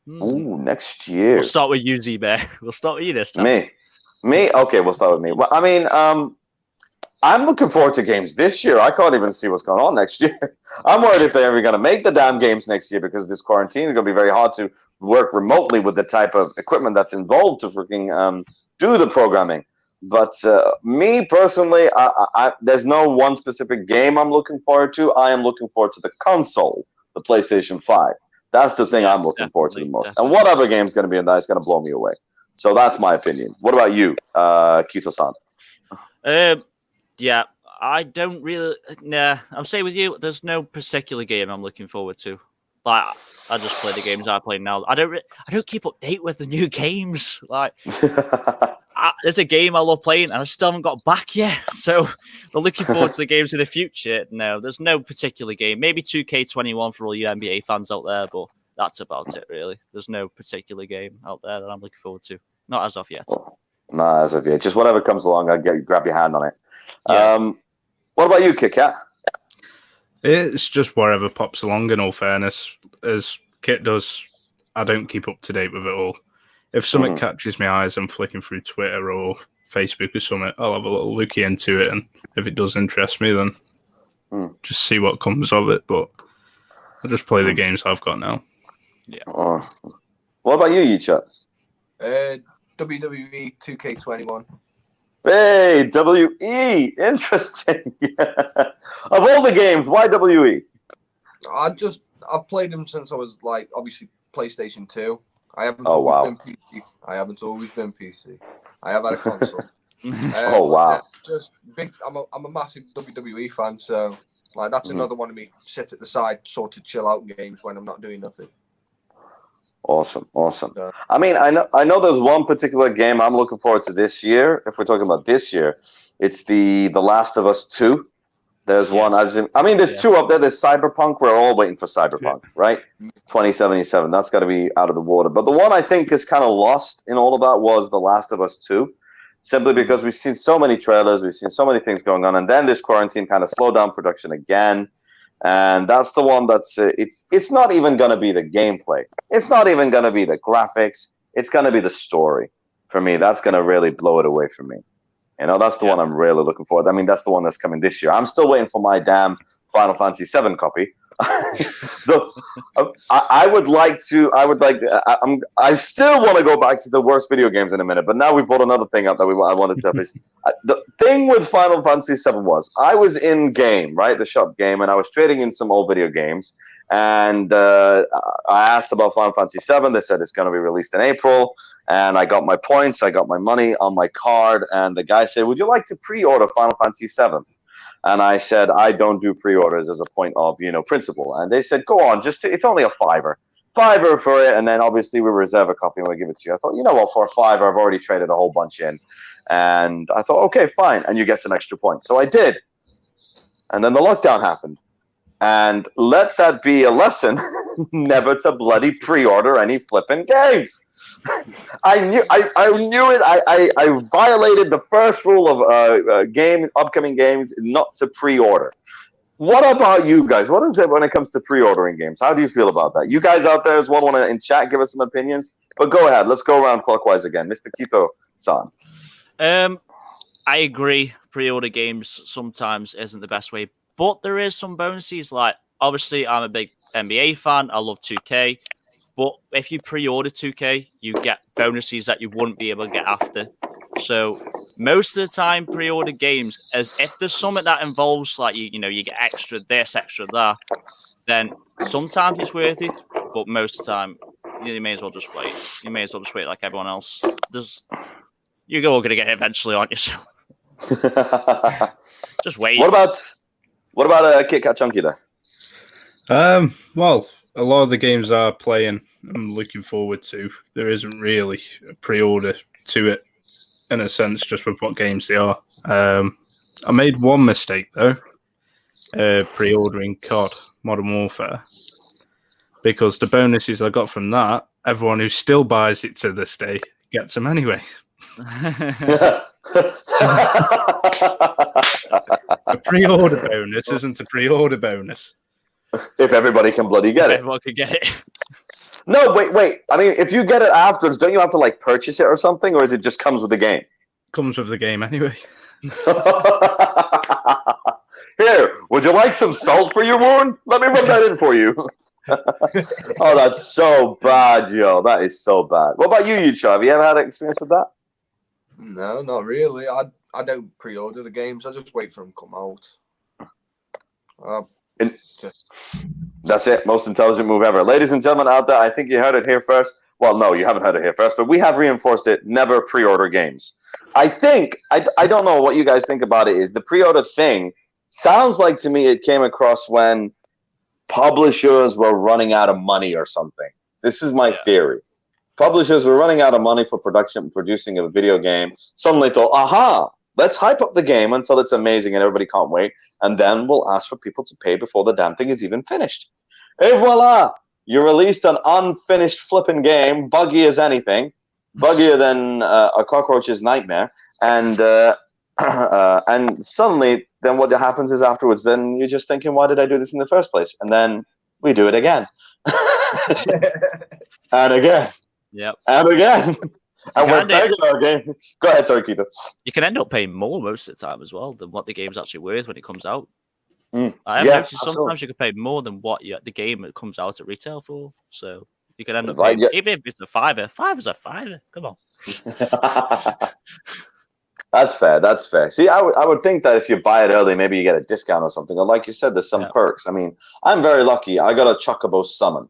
Ooh, next year. We'll start with you, Z-Bear. We'll start with you this time. Me? Okay, we'll start with me. Well, I mean, I'm looking forward to games this year. I can't even see what's going on next year. I'm worried if they're ever going to make the damn games next year because this quarantine is going to be very hard to work remotely with the type of equipment that's involved to freaking do the programming. But me personally, there's no one specific game I'm looking forward to. I am looking forward to the console, the PlayStation 5. That's the thing I'm looking forward to the most. Definitely. And whatever game's going to be in that is going to blow me away. So that's my opinion. What about you, Kito-san? Yeah, I don't really. Nah, I'm saying with you, there's no particular game I'm looking forward to. Like, I just play the games I play now. I don't keep update with the new games. Like, there's a game I love playing, and I still haven't got back yet. So, I'm looking forward to the games in the future. No, there's no particular game. Maybe 2K21 for all you NBA fans out there, but that's about it, really. There's no particular game out there that I'm looking forward to. Not as of yet. Not as of yet. Just whatever comes along, I'll grab your hand on it. Yeah. What about you, Kit Kat? It's just wherever pops along, in all fairness. As Kit does, I don't keep up to date with it all. If something catches my eyes, I'm flicking through Twitter or Facebook or something, I'll have a little looky into it, and if it does interest me, then just see what comes of it. But I just play the games I've got now. Yeah. What about you, Yicha? WWE 2K21. Hey, WE, interesting. Of all the games, why WE? I've played them since I was like obviously PlayStation 2. I haven't been PC. I haven't always been PC. I have had a console. Oh wow! Just big. I'm a massive WWE fan, so like that's another one of me sit at the side, sort of chill out games when I'm not doing nothing. Awesome. I mean, I know there's one particular game I'm looking forward to this year. If we're talking about this year, it's the Last of Us 2. There's one. There's two up there. There's Cyberpunk. We're all waiting for Cyberpunk, right? 2077. That's got to be out of the water. But the one I think is kind of lost in all of that was The Last of Us 2, simply because we've seen so many trailers, we've seen so many things going on, and then this quarantine kind of slowed down production again. And that's the one that's it's not even going to be the gameplay. It's not even going to be the graphics. It's going to be the story. For me, that's going to really blow it away for me. You know, that's the one I'm really looking forward to. I mean, that's the one that's coming this year. I'm still waiting for my damn Final Fantasy VII copy. I still want to go back to the worst video games in a minute, but now we brought another thing up that I wanted to have. The thing with Final Fantasy VII was I was in game, right, the shop game, and I was trading in some old video games, and I asked about Final Fantasy VII. They said it's going to be released in April, and I got my points, I got my money on my card, and the guy said, "Would you like to pre-order Final Fantasy VII?" And I said, I don't do pre-orders as a point of, principle. And they said, go on, it's only a $5 for it. And then obviously we reserve a copy and we'll give it to you. I thought, you know what, for a $5, I've already traded a whole bunch in. And I thought, okay, fine. And you get some extra points. So I did. And then the lockdown happened. And let that be a lesson, never to bloody pre-order any flipping games. I knew it. I violated the first rule of upcoming games, not to pre-order. What about you guys? What is it when it comes to pre-ordering games? How do you feel about that? You guys out there as well want to in chat give us some opinions? But go ahead. Let's go around clockwise again. Mr. Kito-san. I agree. Pre-order games sometimes isn't the best way, but there is some bonuses. Like, obviously, I'm a big NBA fan. I love 2K. But if you pre-order 2K, you get bonuses that you wouldn't be able to get after. So most of the time, pre-order games, as if there's something that involves like you get extra this, extra that, then sometimes it's worth it. But most of the time, you may as well just wait. You may as well just wait like everyone else. You're all gonna get it eventually, aren't you? So just wait. What about Kit Kat Chunky there? Well, a lot of the games are playing I'm looking forward to. There isn't really a pre-order to it, in a sense, just with what games they are. I made one mistake, though, pre-ordering COD, Modern Warfare, because the bonuses I got from that, everyone who still buys it to this day gets them anyway. A pre-order bonus isn't a pre-order bonus. If everybody can bloody get it. Everyone can get it. No, wait. I mean, if you get it afterwards, don't you have to like purchase it or something, or is it just comes with the game? Comes with the game anyway. Here, would you like some salt for your wound? Let me rub that in for you. Oh, that's so bad, yo. That is so bad. What about you, Yucha? Have you ever had an experience with that? No, not really. I don't pre-order the games. I just wait for them to come out. That's it. Most intelligent move ever. Ladies and gentlemen out there, I think you heard it here first. Well, no, you haven't heard it here first, but we have reinforced it. Never pre-order games. I think, I don't know what you guys think about it, is the pre-order thing sounds like to me it came across when publishers were running out of money or something. This is my theory. Publishers were running out of money for producing a video game. Suddenly thought, aha, let's hype up the game until it's amazing and everybody can't wait. And then we'll ask for people to pay before the damn thing is even finished. Et voila! You released an unfinished flipping game, buggy as anything, buggier than a cockroach's nightmare. And suddenly, then what happens is afterwards, then you're just thinking, why did I do this in the first place? And then we do it again. And again. Yep. And again. And we're begging our game. Go ahead, sorry, Keith. You can end up paying more most of the time as well than what the game's actually worth when it comes out. I have noticed sometimes you can pay more than what the game that comes out at retail for. So you can end up paying, even if it's a $5, $5 is a $5. Come on. That's fair. That's fair. See, I would think that if you buy it early, maybe you get a discount or something. Or like you said, there's some perks. I mean, I'm very lucky. I got a Chocobo summon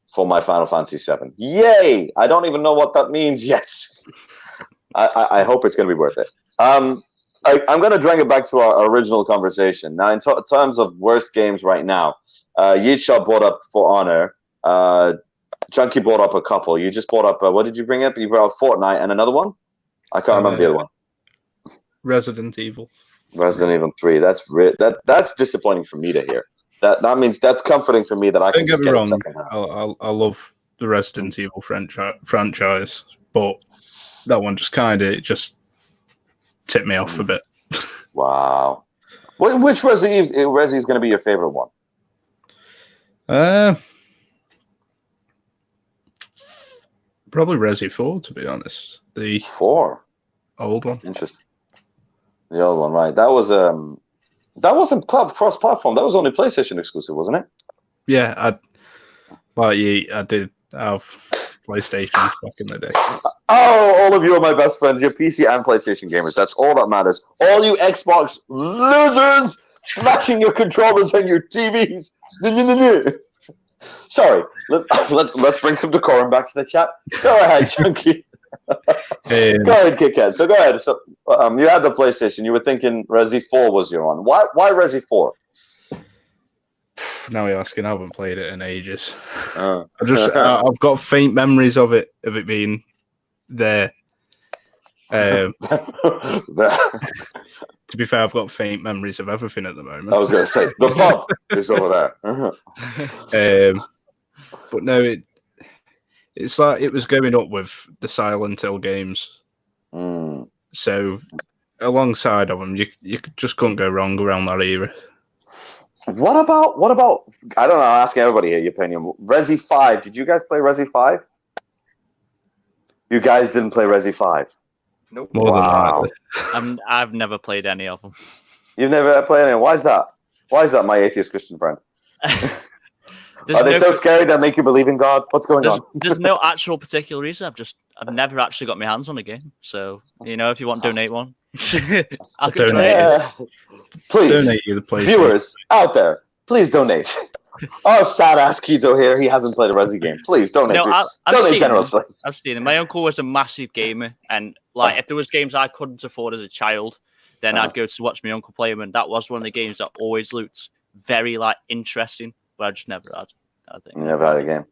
for my Final Fantasy VII. Yay! I don't even know what that means yet. I hope it's going to be worth it. I'm going to drag it back to our original conversation. Now, in terms of worst games right now, Yichar brought up For Honor. Junkie brought up a couple. You just brought up, what did you bring up? You brought up Fortnite and another one? I can't remember the other one. Resident Evil 3. That's disappointing for me to hear. That means that's comforting for me that I can just get a second half. I love the Resident Evil franchise, but that one just kind of tipped me off a bit. Wow. Which Resi is going to be your favorite one? Probably Resi 4, to be honest. The 4? Old one. Interesting. The old one, right. That wasn't cross-platform. That was only PlayStation exclusive, wasn't it? Yeah, I did have PlayStation back in the day. Oh, all of you are my best friends. You're PC and PlayStation gamers. That's all that matters. All you Xbox losers smashing your controllers and your TVs. Sorry. Let's bring some decorum back to the chat. Go ahead, Chunky. Go ahead, Kickhead. So go ahead. So you had the PlayStation. You were thinking Resi 4 was your one. Why Resi 4? Now you're asking. I haven't played it in ages. I've got faint memories of it being there. To be fair, I've got faint memories of everything at the moment. I was going to say the pub is over there. But no, it's like it was going up with the Silent Hill games. So alongside of them, you just couldn't go wrong around that era. What about I don't know, I'm asking everybody here your opinion. Resi 5. Did you guys play Resi 5? You guys didn't play Resi 5? Nope. More than likely. I've never played any of them. You've never played any? Why is that? Why is that, my atheist Christian friend? Are they so scary that make you believe in God? What's going on? There's no actual particular reason. I've never actually got my hands on a game. So, if you want to donate one, I'll donate. Please, donate you the PlayStation. Viewers out there, please donate. Oh, sad ass Keto here. He hasn't played a Resi game. Please donate. Donate generously. I've seen it. My uncle was a massive gamer, and if there was games I couldn't afford as a child, then I'd go to watch my uncle play them, and that was one of the games that always looked very interesting, but I just never had. I think never had a game.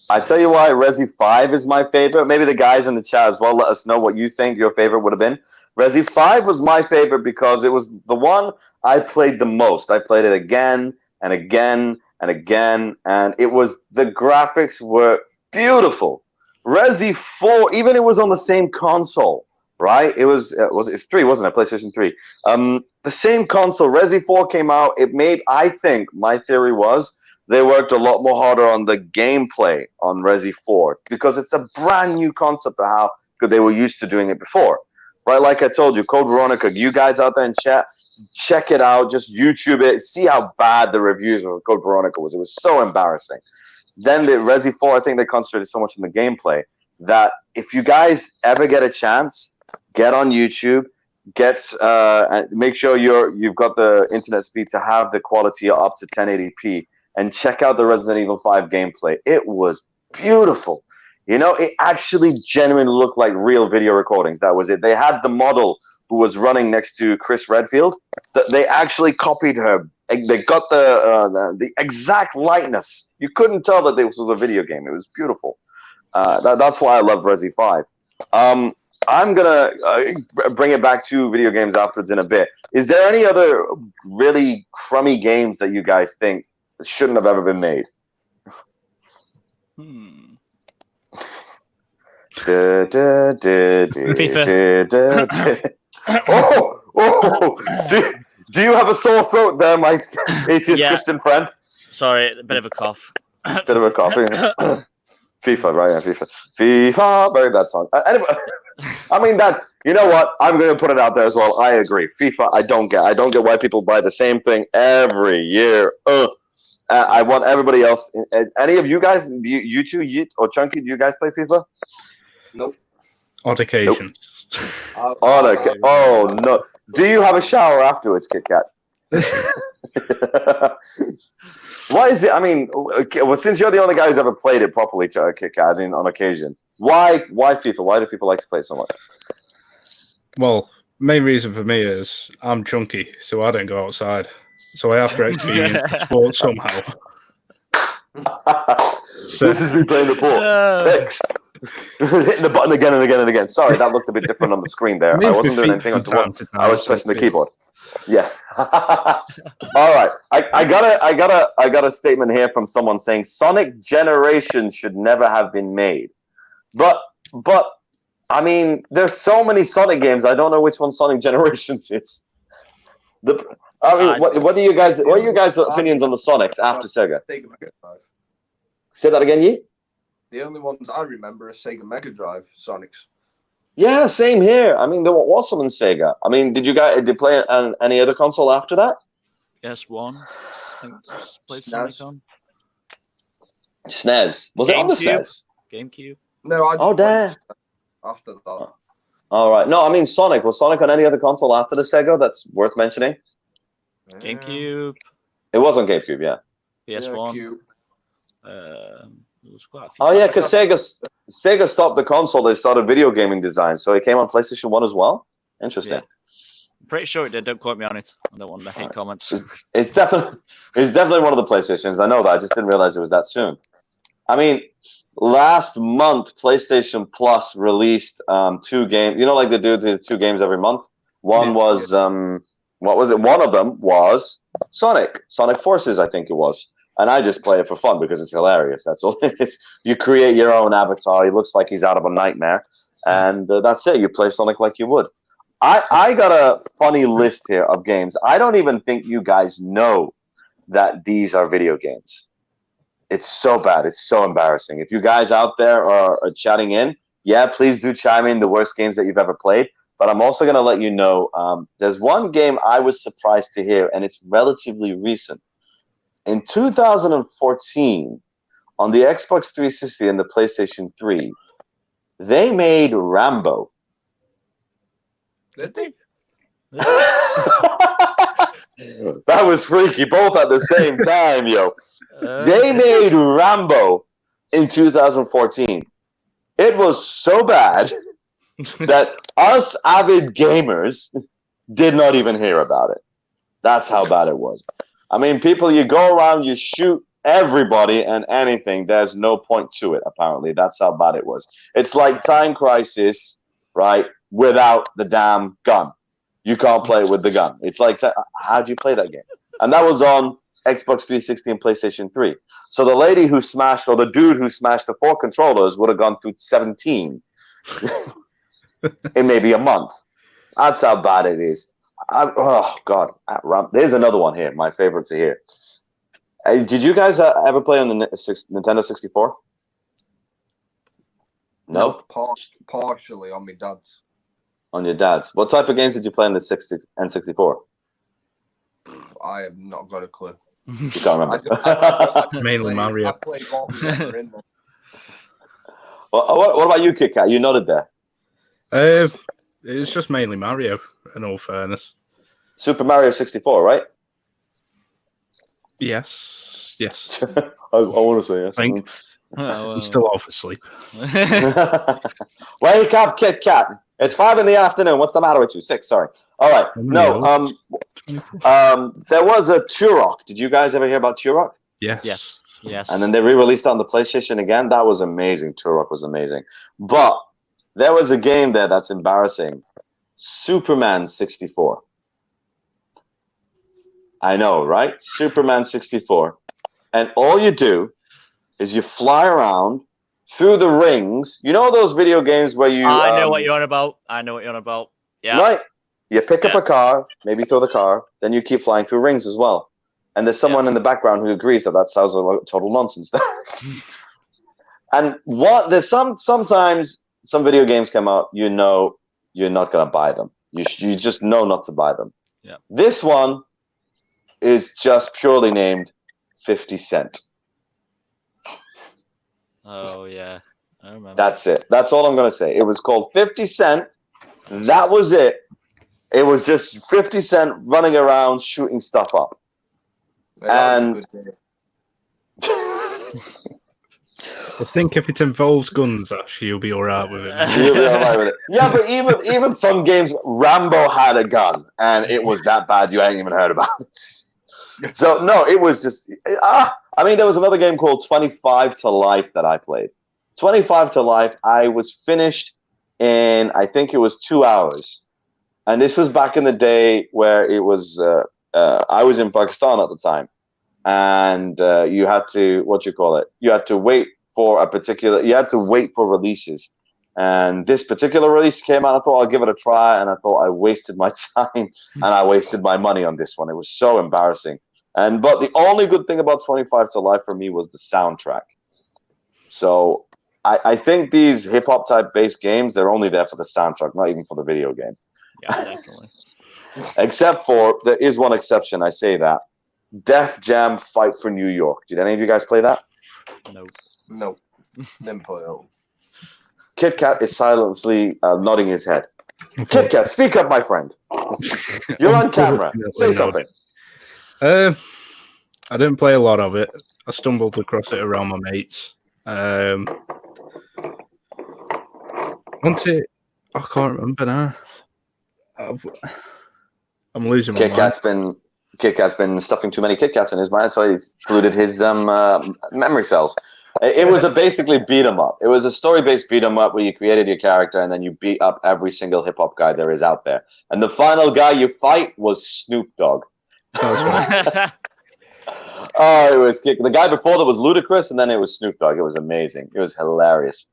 I tell you why Resi 5 is my favorite. Maybe the guys in the chat as well, let us know what you think your favorite would have been. Resi 5 was my favorite because it was the one I played the most. I played it again and again and again, and the graphics were beautiful. Resi 4, even it was on the same console, right? It's 3, wasn't it? PlayStation 3. The same console, Resi 4 came out. I think my theory was they worked a lot more harder on the gameplay on Resi 4 because it's a brand new concept of how good they were used to doing it before, right? Like I told you, Code Veronica, you guys out there in chat, check it out. Just YouTube it. See how bad the reviews of Code Veronica was. It was so embarrassing. Then the Resi 4, I think they concentrated so much on the gameplay that if you guys ever get a chance, get on YouTube, make sure you've got the internet speed to have the quality up to 1080p, and check out the Resident Evil 5 gameplay. It was beautiful. It actually genuinely looked like real video recordings. That was it. They had the model who was running next to Chris Redfield. They actually copied her. They got the exact likeness. You couldn't tell that this was a video game. It was beautiful. That's why I love Resi 5. I'm gonna bring it back to video games afterwards in a bit. Is there any other really crummy games that you guys think shouldn't have ever been made? FIFA. Do you have a sore throat there, my atheist Christian friend? Sorry, a bit of a cough. Bit of a cough. FIFA, right? Yeah, FIFA, very bad song. Anyway, I mean that. You know what? I'm going to put it out there as well. I agree. FIFA, I don't get why people buy the same thing every year. I want everybody else. Any of you guys, you two, Yeet or Chunky, do you guys play FIFA? Nope. Odd occasion. Nope. Oh no! Do you have a shower afterwards, Kit Kat? Why is it? I mean, well, since you're the only guy who's ever played it properly, Kit Kat, on occasion, why FIFA? Why do people like to play it so much? Well, main reason for me is I'm chunky, so I don't go outside. So I have to experience sports somehow. This is me playing the ball. Hitting the button again and again and again. Sorry, that looked a bit different on the screen there. I wasn't doing anything on time. I was pressing the keyboard. Yeah. All right. I got a statement here from someone saying Sonic Generations should never have been made. But I mean, there's so many Sonic games. I don't know which one Sonic Generations is. What are you guys' opinions on the Sonics after Sega? Sega Mega Drive. Say that again, Yi? The only ones I remember are Sega Mega Drive Sonics. Yeah, same here. I mean, there was some in Sega. I mean, did you play on any other console after that? Yes, one. I think played Sonic on SNES. Was it on the SNES? GameCube. No, I just damn. After that. All right. No, I mean Sonic. Was Sonic on any other console after the Sega that's worth mentioning? GameCube. It was on GameCube, yeah. PS1. There was quite a few. Oh yeah, because Sega stopped the console. They started video gaming design, so it came on PlayStation 1 as well. Interesting. Yeah. I'm pretty sure it did. Don't quote me on it. I don't want to hate comments. It's definitely one of the PlayStations. I know that. I just didn't realize it was that soon. I mean, last month PlayStation Plus released 2 games. You know, like they do the 2 games every month. One was what was it? One of them was Sonic Forces, I think it was. And I just play it for fun because it's hilarious. That's all it is. You create your own avatar. He looks like he's out of a nightmare. And that's it. You play Sonic like you would. I got a funny list here of games. I don't even think you guys know that these are video games. It's so bad. It's so embarrassing. If you guys out there are chatting in, yeah, please do chime in the worst games that you've ever played. But I'm also going to let you know there's one game I was surprised to hear, and it's relatively recent. In 2014, on the Xbox 360 and the PlayStation 3, they made Rambo. Did they? That was freaky, both at the same time, yo. They made Rambo in 2014. It was so bad that us avid gamers did not even hear about it. That's how bad it was. I mean, people, you go around, you shoot everybody and anything. There's no point to it, apparently. That's how bad it was. It's like Time Crisis, right, without the damn gun. You can't play it with the gun. It's like, how do you play that game? And that was on Xbox 360 and PlayStation 3. So the lady who smashed, or the dude who smashed the 4 controllers would have gone through 17 in maybe a month. That's how bad it is. Oh, God. There's another one here, my favorite to hear. Did you guys ever play on the Nintendo 64? No? Partially on my dad's. On your dad's. What type of games did you play on the 60 and 64? I have not got a clue. You can't remember. Mainly Mario. I played what was ever in there. What about you, Kit Kat? You nodded there. It's just mainly Mario, in all fairness. Super Mario 64, right? Yes. I want to say yes. I think. I'm still off asleep. Wake up, Kit Kat. It's 5 p.m. What's the matter with you? 6, sorry. All right. No, there was a Turok. Did you guys ever hear about Turok? Yes. Yes. And then they re-released it on the PlayStation again. That was amazing. Turok was amazing. But there was a game there that's embarrassing. Superman 64. I know, right? Superman 64. And all you do is you fly around through the rings. You know those video games where you... I know what you're on about. Yeah. Right. You pick up a car, maybe throw the car, then you keep flying through rings as well. And there's someone in the background who agrees that sounds like total nonsense. And there's sometimes some video games come out, you know you're not going to buy them. You just know not to buy them. Yeah. This one is just purely named 50 Cent. Oh, yeah. I remember. That's it. That's all I'm going to say. It was called 50 Cent. That was it. It was just 50 Cent running around shooting stuff up. And I think if it involves guns, Ash, you'll be all right with it. You'll be all right with it. Yeah, but even some games, Rambo had a gun, and it was that bad you ain't even heard about it. So, no, it was just... I mean, there was another game called 25 to Life that I played. 25 to Life, I was finished in, I think it was 2 hours. And this was back in the day where it was... I was in Pakistan at the time, and you had to you had to wait for releases, and this particular release came out. I thought I'll give it a try, and I thought I wasted my time and I wasted my money on this one. It was so embarrassing. But the only good thing about 25 to Life for me was the soundtrack. So I think these hip hop type based games, they're only there for the soundtrack, not even for the video game. Yeah, definitely. Except for, there is one exception, I say that. Def Jam Fight for New York. Did any of you guys play that? No. Didn't play that one. Kit Kat is silently nodding his head. Kit Kat, speak up, my friend. You're on camera. Say something. I didn't play a lot of it. I stumbled across it around my mates. Once it... I can't remember now. I'm losing my mind. Kit Kat's been stuffing too many Kit Kats in his mind, so he's polluted his memory cells. It was basically beat 'em up. It was a story-based beat 'em up where you created your character and then you beat up every single hip hop guy there is out there. And the final guy you fight was Snoop Dogg. Oh, it was the guy before that was Ludacris, and then it was Snoop Dogg. It was amazing. It was hilarious.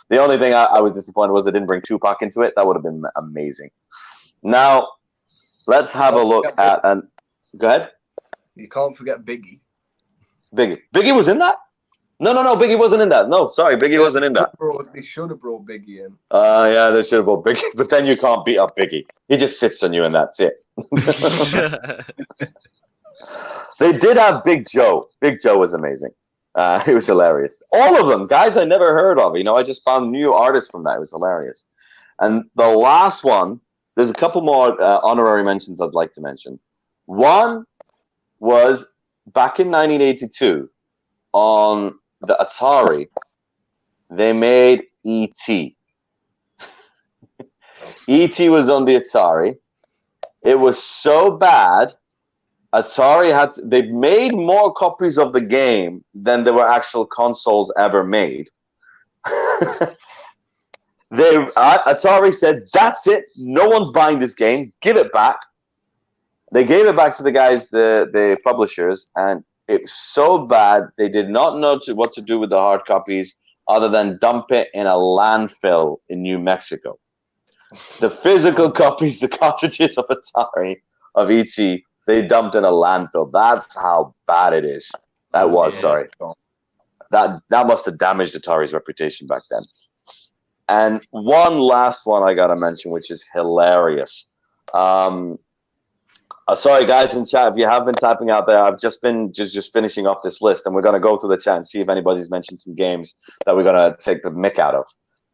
The only thing I was disappointed was they didn't bring Tupac into it. That would have been amazing. Now, let's have a look at... Go ahead. You can't forget Biggie. Biggie was in that? No, Biggie wasn't in that. No, sorry, Biggie wasn't in that. They should have brought Biggie in. Yeah, they should have brought Biggie. But then you can't beat up Biggie. He just sits on you and that's it. They did have Big Joe. Big Joe was amazing. It was hilarious. All of them, guys I never heard of. I just found new artists from that. It was hilarious. And the last one, there's a couple more honorary mentions I'd like to mention. One was back in 1982 on the Atari, they made E.T. E.T. was on the Atari. It was so bad, Atari they made more copies of the game than there were actual consoles ever made. Atari said, "That's it. No one's buying this game. Give it back." They gave it back to the guys, the publishers, and it was so bad they did not know what to do with the hard copies other than dump it in a landfill in New Mexico. The physical copies, the cartridges of Atari, of ET, they dumped in a landfill. That's how bad it is. Sorry. That must have damaged Atari's reputation back then. And one last one I gotta mention, which is hilarious. Sorry, guys in chat, if you have been typing out there, I've just been just finishing off this list, and we're gonna go through the chat and see if anybody's mentioned some games that we're gonna take the mick out of.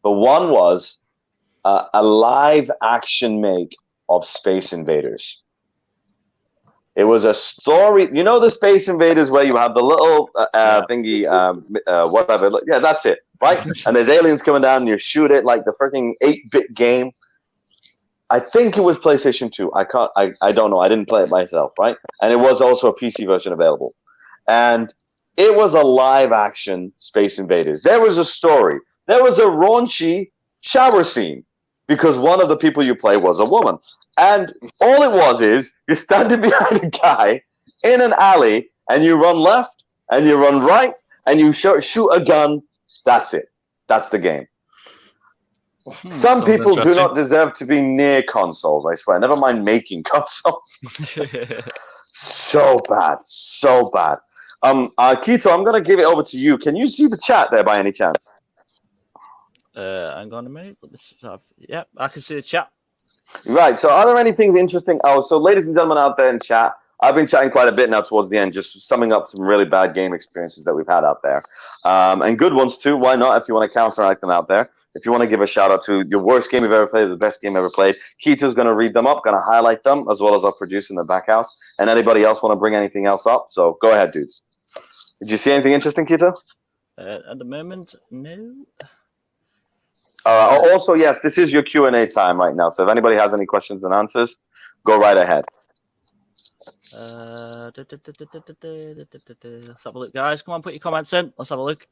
But one was a live action make of Space Invaders. It was a story, you know, the Space Invaders where you have the little thingy, whatever. Yeah, that's it, right? And there's aliens coming down, and you shoot it like the freaking 8-bit game. I think it was PlayStation 2. I don't know. I didn't play it myself, right? And it was also a PC version available. And it was a live action Space Invaders. There was a story. There was a raunchy shower scene because one of the people you play was a woman. And all it was is you're standing behind a guy in an alley and you run left and you run right and you shoot a gun. That's it. That's the game. Some people do not deserve to be near consoles, I swear. Never mind making consoles. So bad. So bad. Keto, I'm going to give it over to you. Can you see the chat there by any chance? Hang on a minute. Yeah, I can see the chat. Right. So are there any things interesting? Oh, so ladies and gentlemen out there in chat, I've been chatting quite a bit now towards the end, just summing up some really bad game experiences that we've had out there. And good ones too. Why not? If you want to counteract them out there. If you want to give a shout out to your worst game you've ever played, the best game ever played, Kito's going to read them up, going to highlight them, as well as our producer in the back house. And anybody else want to bring anything else up? So go ahead, dudes. Did you see anything interesting, Kito? At the moment, no. Also, yes, this is your Q&A time right now. So if anybody has any questions and answers, go right ahead. Let's have a look, guys. Come on, put your comments in. Let's have a look.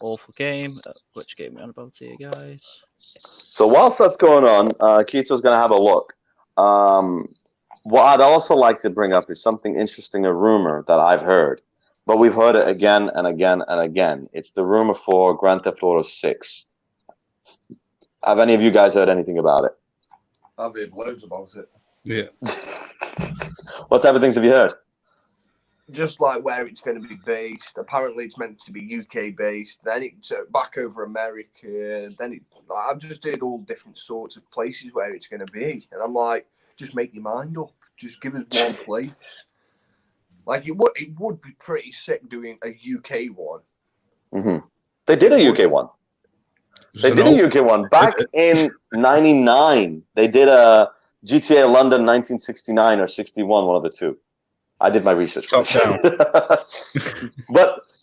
Awful game. Which game are we on about here, guys? So whilst that's going on, Kito's going to have a look. What I'd also like to bring up is something interesting, a rumor that I've heard. But we've heard it again and again and again. It's the rumor for Grand Theft Auto 6. Have any of you guys heard anything about it? I've heard loads about it. Yeah. What type of things have you heard? Just like where it's going to be based. Apparently, it's meant to be UK based. Then it's back over America. Then I've just heard all different sorts of places where it's going to be, and I'm like, just make your mind up. Just give us one place. Like it would be pretty sick doing a UK one. Mm-hmm. They did a UK one. They did a UK one back in '99. They did a GTA London 1969 or 61, one of the two. I did my research. Top down.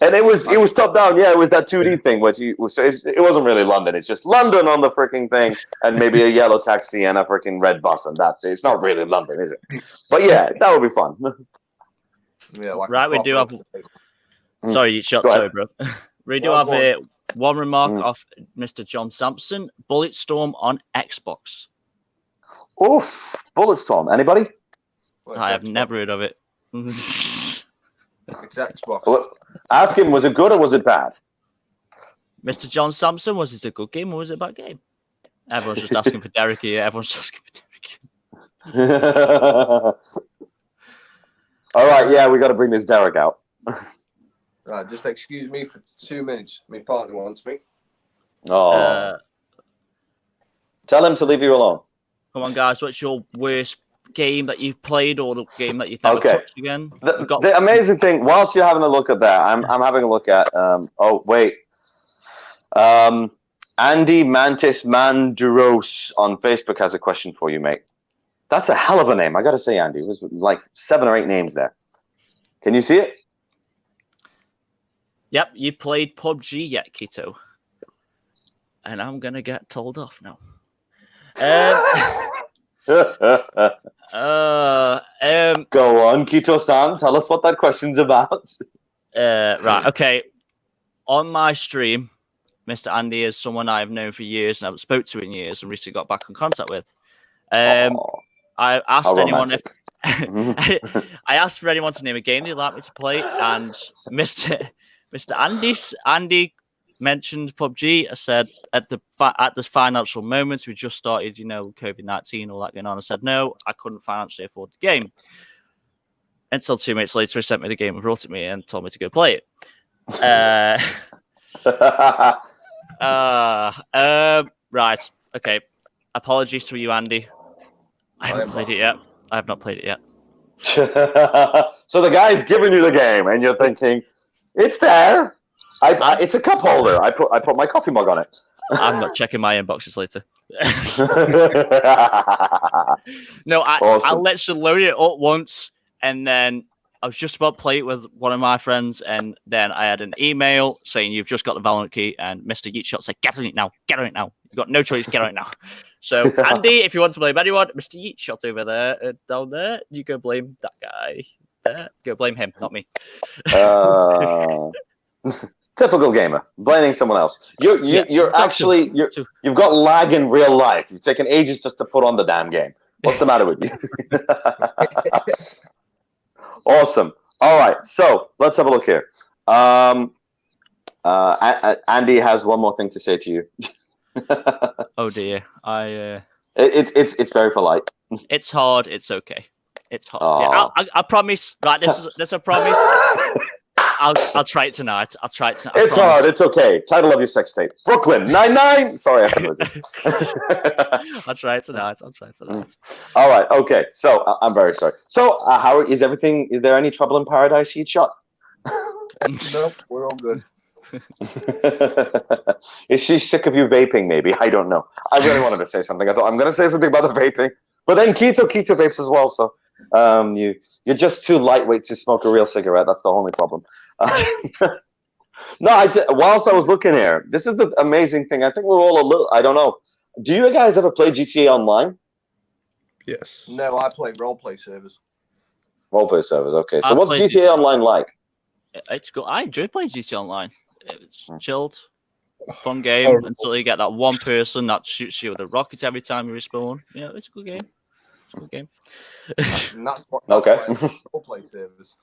And it was top down. Yeah, it was that 2D thing, which it wasn't really London. It's just London on the freaking thing, and maybe a yellow taxi and a freaking red bus, and that's it. It's not really London, is it? But yeah, that would be fun. Yeah, like right, we do have. Sorry, you shot. Sorry, bro. We do have one remark of Mr. John Sampson. Bulletstorm on Xbox. Oof, Bulletstorm. Anybody? I have never heard of it. It's Xbox. Well, ask him, was it good or was it bad? Mr. John Sampson, was it a good game or was it a bad game? Everyone's just asking for Derek here. Everyone's just asking for Derek. All right, yeah, we got to bring this Derek out. Right, just excuse me for 2 minutes. My partner wants me. Oh. Tell him to leave you alone. Come on, guys. What's your worst game that you've played or the game that you've never touched again? The amazing thing, whilst you're having a look at that, I'm having a look at Andy Mantis Manduros on Facebook has a question for you, mate. That's a hell of a name. I gotta say, Andy. It was like 7 or 8 names there. Can you see it? Yep, you played PUBG yet, Keto? And I'm gonna get told off now. Go on, Kito-san. Tell us what that question's about. Right. Okay. On my stream, Mr. Andy is someone I've known for years and I haven't spoke to in years and recently got back in contact with. I asked anyone if I asked for anyone to name a game they'd like me to play, and Mr. Andy mentioned PUBG. I said at this financial moment, we just started, COVID-19, all that going on. I said no, I couldn't financially afford the game. Until 2 minutes later, he sent me the game and brought it to me and told me to go play it. Right. Okay. Apologies to you, Andy. I haven't played it yet. I have not played it yet. So the guy's giving you the game, and you're thinking, "It's there. It's a cup holder. I put my coffee mug on it." I'm not checking my inboxes later. No, I literally loaded it up once, and then I was just about to play it with one of my friends, and then I had an email saying you've just got the Valorant key, and Mr. Yeetshot said, "Get on it now. Get on it now. You've got no choice. Get on it now." So, Andy, if you want to blame anyone, Mr. Yeetshot over there, down there, you go blame that guy. There, go blame him, not me. Typical gamer, blaming someone else. You've got lag in real life. You've taken ages just to put on the damn game. What's the matter with you? Awesome. All right, so let's have a look here. Andy has one more thing to say to you. Oh dear, it's very polite. It's hard. It's okay. It's hard. Yeah, I promise. Right, this is a promise. I'll try it tonight. It's hard. It's okay. Title of your sex tape: Brooklyn Nine-Nine. Sorry, I couldn't resist. I'll try it tonight. All right. Okay. So I'm very sorry. So how is everything? Is there any trouble in paradise, Heatshot? Nope, we're all good. Is she sick of you vaping? Maybe, I don't know. I really wanted to say something. I thought I'm going to say something about the vaping, but then Keto vapes as well. So you're just too lightweight to smoke a real cigarette. That's the only problem. No, whilst I was looking here, this is the amazing thing. I think we're all a little. I don't know. Do you guys ever play GTA Online? Yes. No, I play roleplay servers. Roleplay servers. Okay. So what's GTA Online like? It's good. I enjoy playing GTA Online. It's chilled, fun game until you get that one person that shoots you with a rocket every time you respawn. Yeah, it's a good game. Okay. Roleplay servers.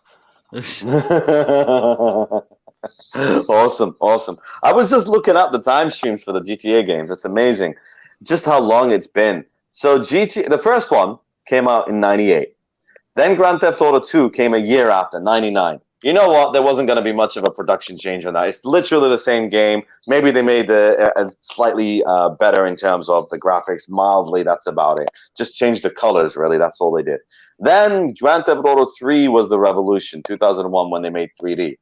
Awesome. I was just looking up the time streams for the GTA games. It's amazing just how long it's been. So the first one came out in 98. Then Grand Theft Auto 2 came a year after, 99. You know what? There wasn't going to be much of a production change on that. It's literally the same game. Maybe they made the slightly better in terms of the graphics, mildly. That's about it. Just change the colors, really. That's all they did. Then Grand Theft Auto 3 was the revolution, 2001, when they made 3D.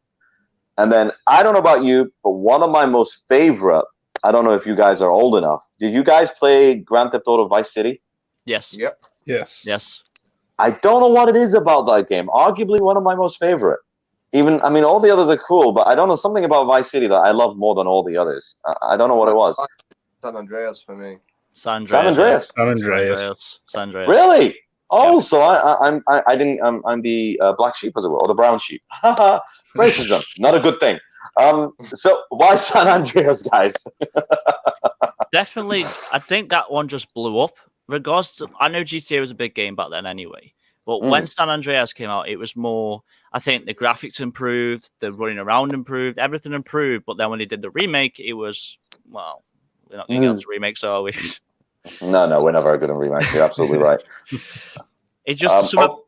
And then, I don't know about you, but one of my most favorite, I don't know if you guys are old enough. Did you guys play Grand Theft Auto Vice City? Yes. Yep. Yes. I don't know what it is about that game. Arguably one of my most favorite. All the others are cool, but I don't know, something about Vice City that I love more than all the others. I don't know what it was. San Andreas for me. San Andreas. Really? Oh, yeah. So I'm the black sheep, as it were, or the brown sheep. Racism, not a good thing. So why San Andreas, guys? Definitely, I think that one just blew up. I know GTA was a big game back then anyway. But when San Andreas came out, it was more, I think the graphics improved, the running around improved, everything improved. But then when they did the remake, it was, well, we're not going to get to remake, so are we? No, we're not very good in remakes. You're absolutely right. It's just something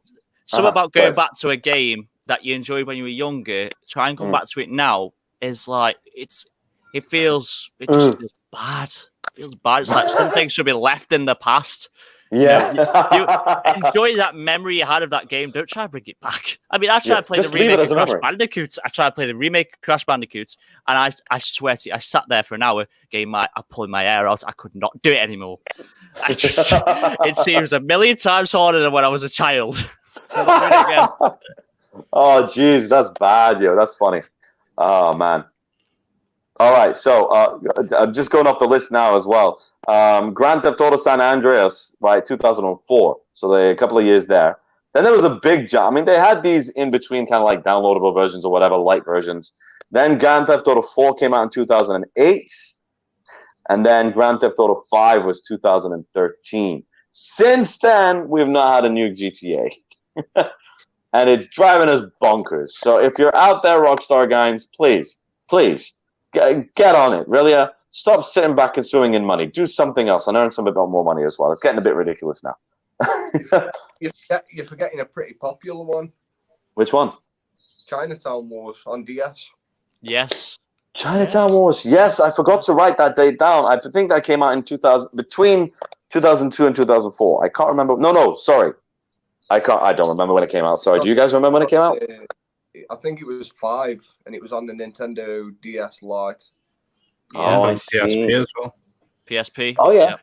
about going back to a game that you enjoyed when you were younger, try and come back to it now, is like, it just feels bad. It feels bad. It's like something should be left in the past. Yeah. You enjoy that memory you had of that game. Don't try to bring it back. I mean, I tried to play the remake of Crash Bandicoot. I tried to play the remake of Crash Bandicoot, and I swear to you, I sat there for an hour, I pulling my hair out. I could not do it anymore. It seems a million times harder than when I was a child. Oh, jeez, that's bad, yo. That's funny. Oh, man. All right, so I'm just going off the list now as well. Grand Theft Auto San Andreas, right, 2004. So a couple of years there. Then there was a big jump. I mean, they had these in between kind of like downloadable versions or whatever, light versions. Then Grand Theft Auto 4 came out in 2008. And then Grand Theft Auto 5 was 2013. Since then, we've not had a new GTA. And it's driving us bonkers. So if you're out there, Rockstar guys, please get on it. Really, stop sitting back and swimming in money. Do something else and earn some bit more money as well. It's getting a bit ridiculous now. You're forgetting a pretty popular one. Which one? Chinatown Wars on DS. Yes. Chinatown Wars. Yes, I forgot to write that date down. I think that came out in between 2002 and 2004. I can't remember. No, sorry. I don't remember when it came out. Sorry. Do you guys remember when it came out? I think it was 5, and it was on the Nintendo DS Lite. Yeah. Oh, I see. PSP as well. PSP. Oh, yeah.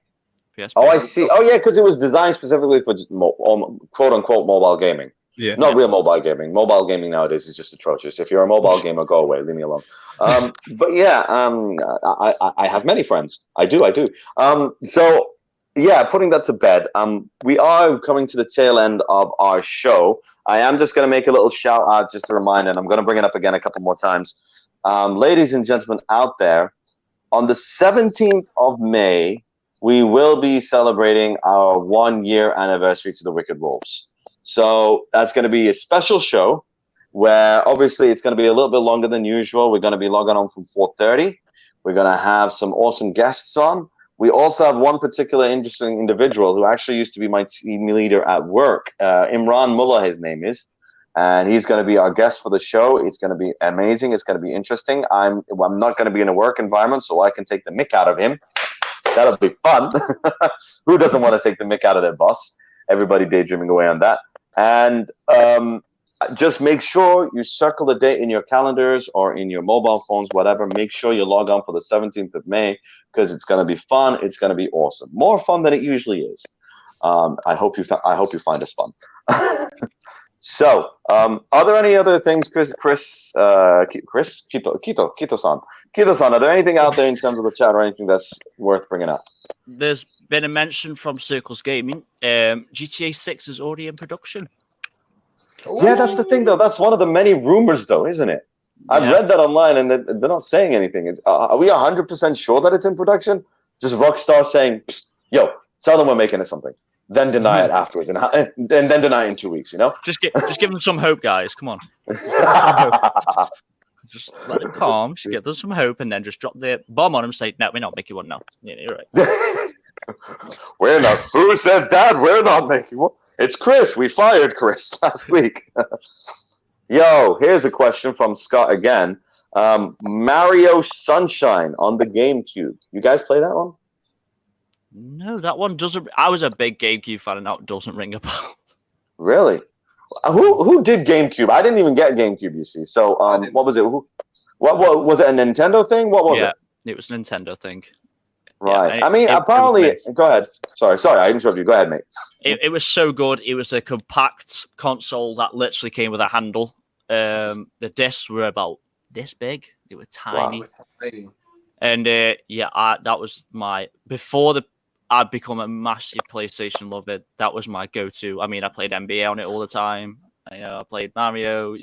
PSP. Oh, I see. Oh, yeah, because it was designed specifically for quote-unquote mobile gaming. Yeah. Not real mobile gaming. Mobile gaming nowadays is just atrocious. If you're a mobile gamer, go away. Leave me alone. But yeah, I have many friends. I do. So yeah, putting that to bed. We are coming to the tail end of our show. I am just going to make a little shout out, just a reminder, and I'm going to bring it up again a couple more times. Ladies and gentlemen out there, on the 17th of May, we will be celebrating our 1-year anniversary to the Wicked Wolves. So that's going to be a special show where obviously it's going to be a little bit longer than usual. We're going to be logging on from 4:30. We're going to have some awesome guests on. We also have one particular interesting individual who actually used to be my team leader at work. Imran Mullah, his name is. And he's going to be our guest for the show. It's going to be amazing. It's going to be interesting. I'm not going to be in a work environment, so I can take the mick out of him. That'll be fun. Who doesn't want to take the mick out of their boss? Everybody daydreaming away on that. And just make sure you circle the date in your calendars or in your mobile phones, whatever. Make sure you log on for the 17th of May because it's going to be fun. It's going to be awesome. More fun than it usually is. I hope you find us fun. So, are there any other things, Kito-san? Kito-san, are there anything out there in terms of the chat or anything that's worth bringing up? There's been a mention from Circles Gaming. GTA 6 is already in production. Yeah, that's the thing, though. That's one of the many rumors, though, isn't it? I've read that online, and they're not saying anything. Are we 100% sure that it's in production? Just Rockstar saying, yo, tell them we're making it something. Then deny it afterwards, and then deny it in 2 weeks, you know? Just give them some hope, guys. Come on. Just let them calm, just give them some hope, and then just drop the bomb on them and say, no, we're not making one now. Yeah, you're right. We're not. Who said that? We're not making one. It's Chris. We fired Chris last week. Yo, here's a question from Scott again. Mario Sunshine on the GameCube. You guys play that one? No, that one doesn't. I was a big GameCube fan, and that doesn't ring a bell. Really? Who did GameCube? I didn't even get GameCube, you see. So, what was it? What was it? A Nintendo thing? What was it? Yeah, it was a Nintendo thing. Right. Yeah, I mean, apparently. Go ahead. Sorry. I interrupted you. Go ahead, mate. It was so good. It was a compact console that literally came with a handle. The discs were about this big. They were tiny. Wow. And that was before I'd become a massive PlayStation lover. That was my go-to. I mean, I played NBA on it all the time. I played Mario,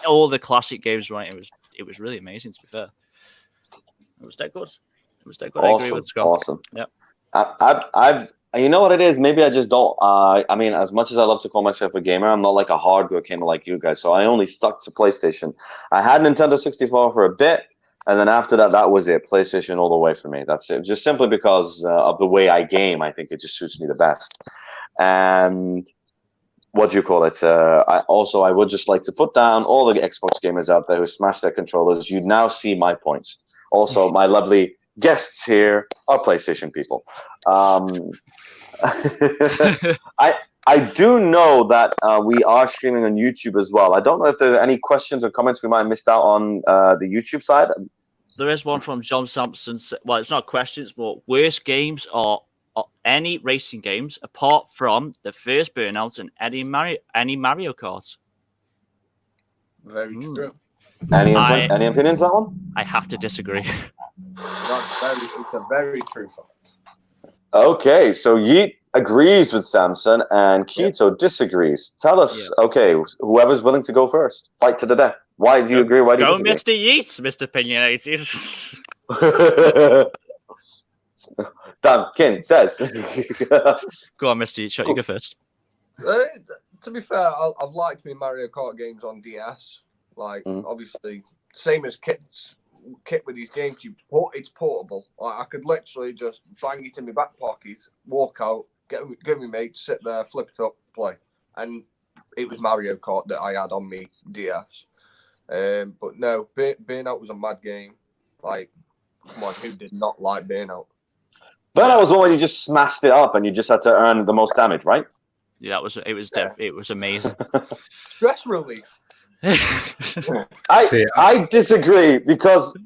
all the classic games. Right, it was really amazing. To be fair, it was that good. Awesome. I agree with Scott. Awesome. Yeah. I've you know what it is? Maybe I just don't. I mean, as much as I love to call myself a gamer, I'm not like a hardcore gamer like you guys. So I only stuck to PlayStation. I had Nintendo 64 for a bit. And then after that, that was it. PlayStation all the way for me. That's it. Just simply because of the way I game, I think it just suits me the best. And what do you call it? I would just like to put down all the Xbox gamers out there who smash their controllers. You now see my points. Also, my lovely guests here are PlayStation people. I do know that we are streaming on YouTube as well. I don't know if there are any questions or comments we might have missed out on the YouTube side. There is one from John Sampson. Well, it's not questions, but worst games are any racing games apart from the first Burnout and any Mario Kart. Very true. Any opinions on that one? I have to disagree. It's a very true fact. Okay, so Yeet agrees with Samson and Keto disagrees. Tell us, okay, whoever's willing to go first. Fight to the death. Why do you agree? Why do you disagree? Go, Mr. Yeats, Mr. Opinionated. Duncan says. Go on, Mr. Yeats. You go first. To be fair, I've liked my Mario Kart games on DS. Like, obviously, same as Kit with his GameCube. It's portable. Like, I could literally just bang it in my back pocket, walk out, get me mate, sit there, flip it up, play. And it was Mario Kart that I had on me DS. But no, Burnout was a mad game. Like, come on, who did not like Burnout? Burnout was one where you just smashed it up and you just had to earn the most damage, right? Yeah, it was amazing. Stress relief. I disagree because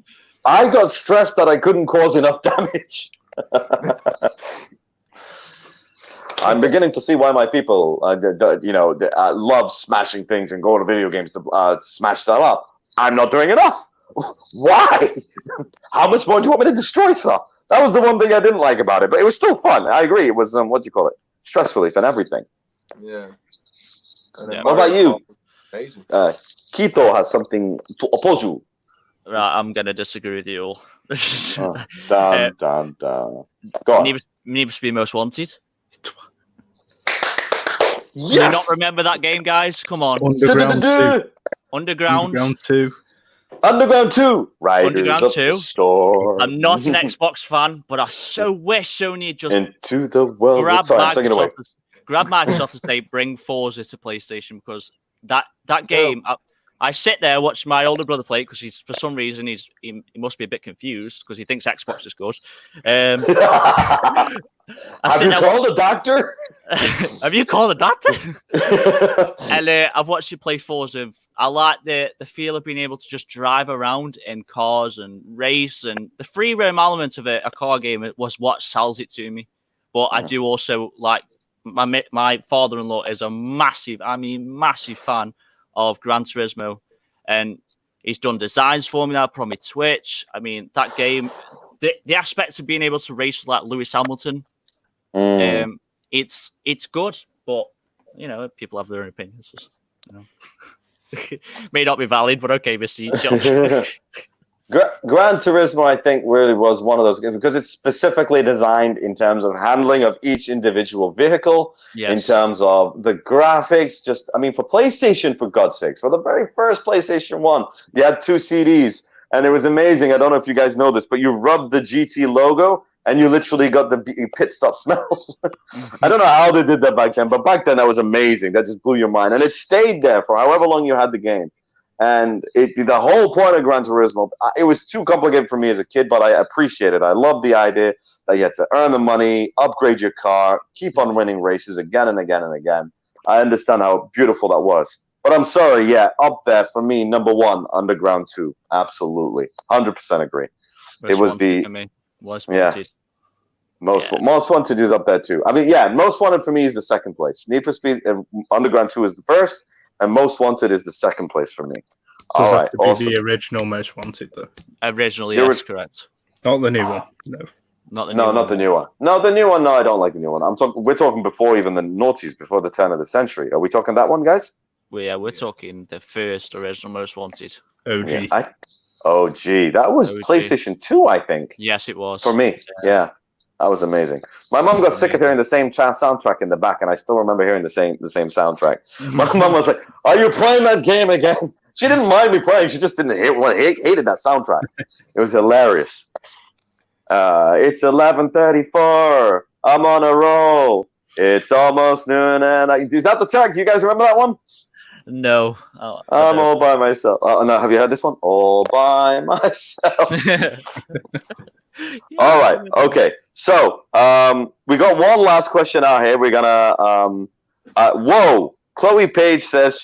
I got stressed that I couldn't cause enough damage. I'm beginning to see why my people, love smashing things and go to video games to smash them up. I'm not doing enough. Why? How much more do you want me to destroy stuff? That was the one thing I didn't like about it, but it was still fun. I agree. It was stress relief and everything. Yeah. What about you? Amazing. Keto has something to oppose you. Right, I'm gonna disagree with you all. Dun. Go on. Need to be Most Wanted. Yes! Do you not remember that game, guys? Come on. Underground 2. Underground 2. Underground 2. Right. Underground 2. Store. I'm not an Xbox fan, but I so wish Sony had just into the world. grab Microsoft and say bring Forza to PlayStation, because that game. I sit there watch my older brother play because he's, for some reason, he must be a bit confused because he thinks Xbox is good. Have you called a doctor? Have you called a doctor? And I've watched you play Forza. I like the feel of being able to just drive around in cars and race, and the free roam element of a car game was what sells it to me. But I do also like my father-in-law is a massive fan of Gran Turismo, and he's done designs for me now, put on my Twitch. I mean, that game, the aspect of being able to race like Lewis Hamilton, it's good, but people have their own opinions. May not be valid, but okay, Mr. Gran Turismo, I think, really was one of those games because it's specifically designed in terms of handling of each individual vehicle, in terms of the graphics. For PlayStation, for God's sakes, for the very first PlayStation 1, you had 2 CDs, and it was amazing. I don't know if you guys know this, but you rubbed the GT logo, and you literally got the pit stop smell. I don't know how they did that back then, but back then that was amazing. That just blew your mind, and it stayed there for however long you had the game. And the whole point of Gran Turismo, it was too complicated for me as a kid, but I appreciate it. I love the idea that you had to earn the money, upgrade your car, keep on winning races again and again and again. I understand how beautiful that was. But I'm sorry, up there for me, number 1, Underground 2. Absolutely. 100% agree. It was Most Wanted is up there too. Most Wanted for me is the second place. Need for Speed, Underground 2 is the first, and Most Wanted is the second place for me. Does that awesome. Be the original Most Wanted though? Originally, yes, correct. Not the new one. No. Not the new one. No, the new one. No, I don't like the new one. We're talking before even the noughties, before the turn of the century. Are we talking that one, guys? We're talking the first original Most Wanted. OG. That was OG. PlayStation 2, I think. Yes, it was. For me, yeah. That was amazing. My mom got sick of hearing the same soundtrack in the back, and I still remember hearing the same soundtrack. My mom was like, "Are you playing that game again?" She didn't mind me playing. She just didn't hated that soundtrack. It was hilarious. It's 11:34. I'm on a roll. It's almost noon, and is that the track? Do you guys remember that one? No. I'm all by myself. No, have you heard this one? All by myself. All right. Okay. So we got one last question out here. We're gonna. Chloe Page says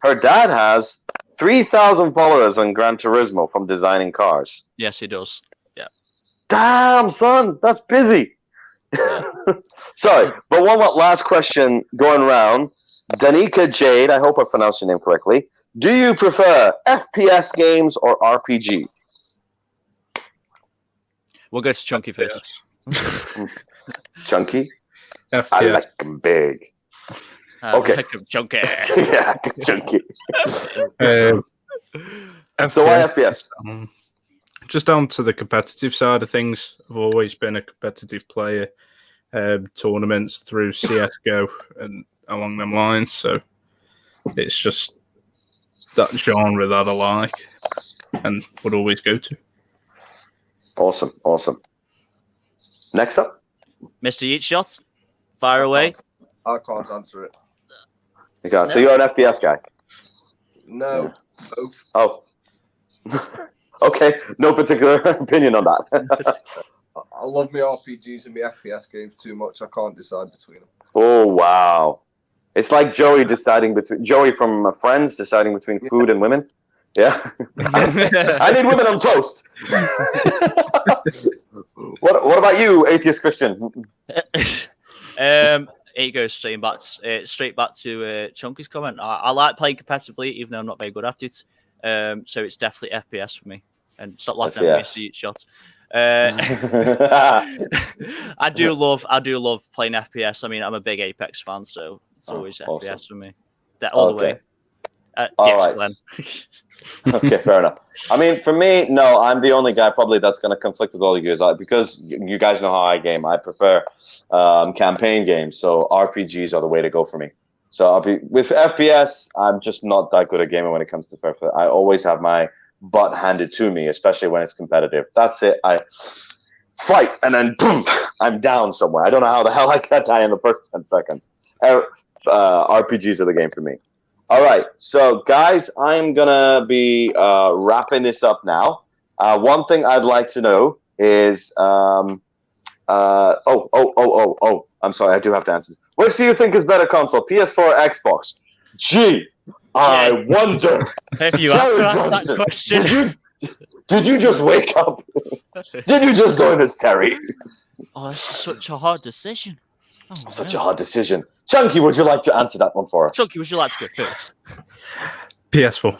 her dad has 3,000 followers on Gran Turismo from designing cars. Yes, he does. Yeah. Damn, son, that's busy. Yeah. Sorry, but one last question going around. Danica Jade, I hope I pronounced your name correctly. Do you prefer FPS games or RPG? We'll go to Chunky first. Chunky? FPS. I like them big. Okay. Like him chunky. Yeah, chunky. FPS. So why FPS? Just down to the competitive side of things. I've always been a competitive player. Tournaments through CSGO and along them lines. So it's just that genre that I like and would always go to. Awesome. Next up, Mr. Eat Shot, fire away. I can't answer it. okay, so you're an FPS guy. No, both. Oh, okay. No particular opinion on that. I love my RPGs and my FPS games too much. I can't decide between them. Oh wow, it's like Joey from Friends deciding between food and women. Yeah, I need women on toast. What about you, atheist Christian? It goes straight back to Chunky's comment. I like playing competitively, even though I'm not very good at it. So it's definitely FPS for me. And stop laughing at me, Mr. Eat Shot. I do love playing FPS. I mean, I'm a big Apex fan, so it's always FPS for me. All the way. All right. Okay, fair enough. I mean, for me, no, I'm the only guy probably that's going to conflict with all of you guys because you guys know how I game. I prefer campaign games, so RPGs are the way to go for me. So with FPS, I'm just not that good at gaming when it comes to fair play. I always have my butt handed to me, especially when it's competitive. That's it. I fight and then boom, I'm down somewhere. I don't know how the hell I got die in the first 10 seconds. RPGs are the game for me. All right, so guys, I'm gonna be wrapping this up now. One thing I'd like to know is, I'm sorry, I do have to answer this. Which do you think is better console, PS4 or Xbox? Gee, I wonder. If you have to ask that question, did you just wake up? Did you just join us, Terry? Oh, it's such a hard decision. Such a hard decision. Chunky, would you like to answer that one for us? Chunky, would you like to go first? PS4.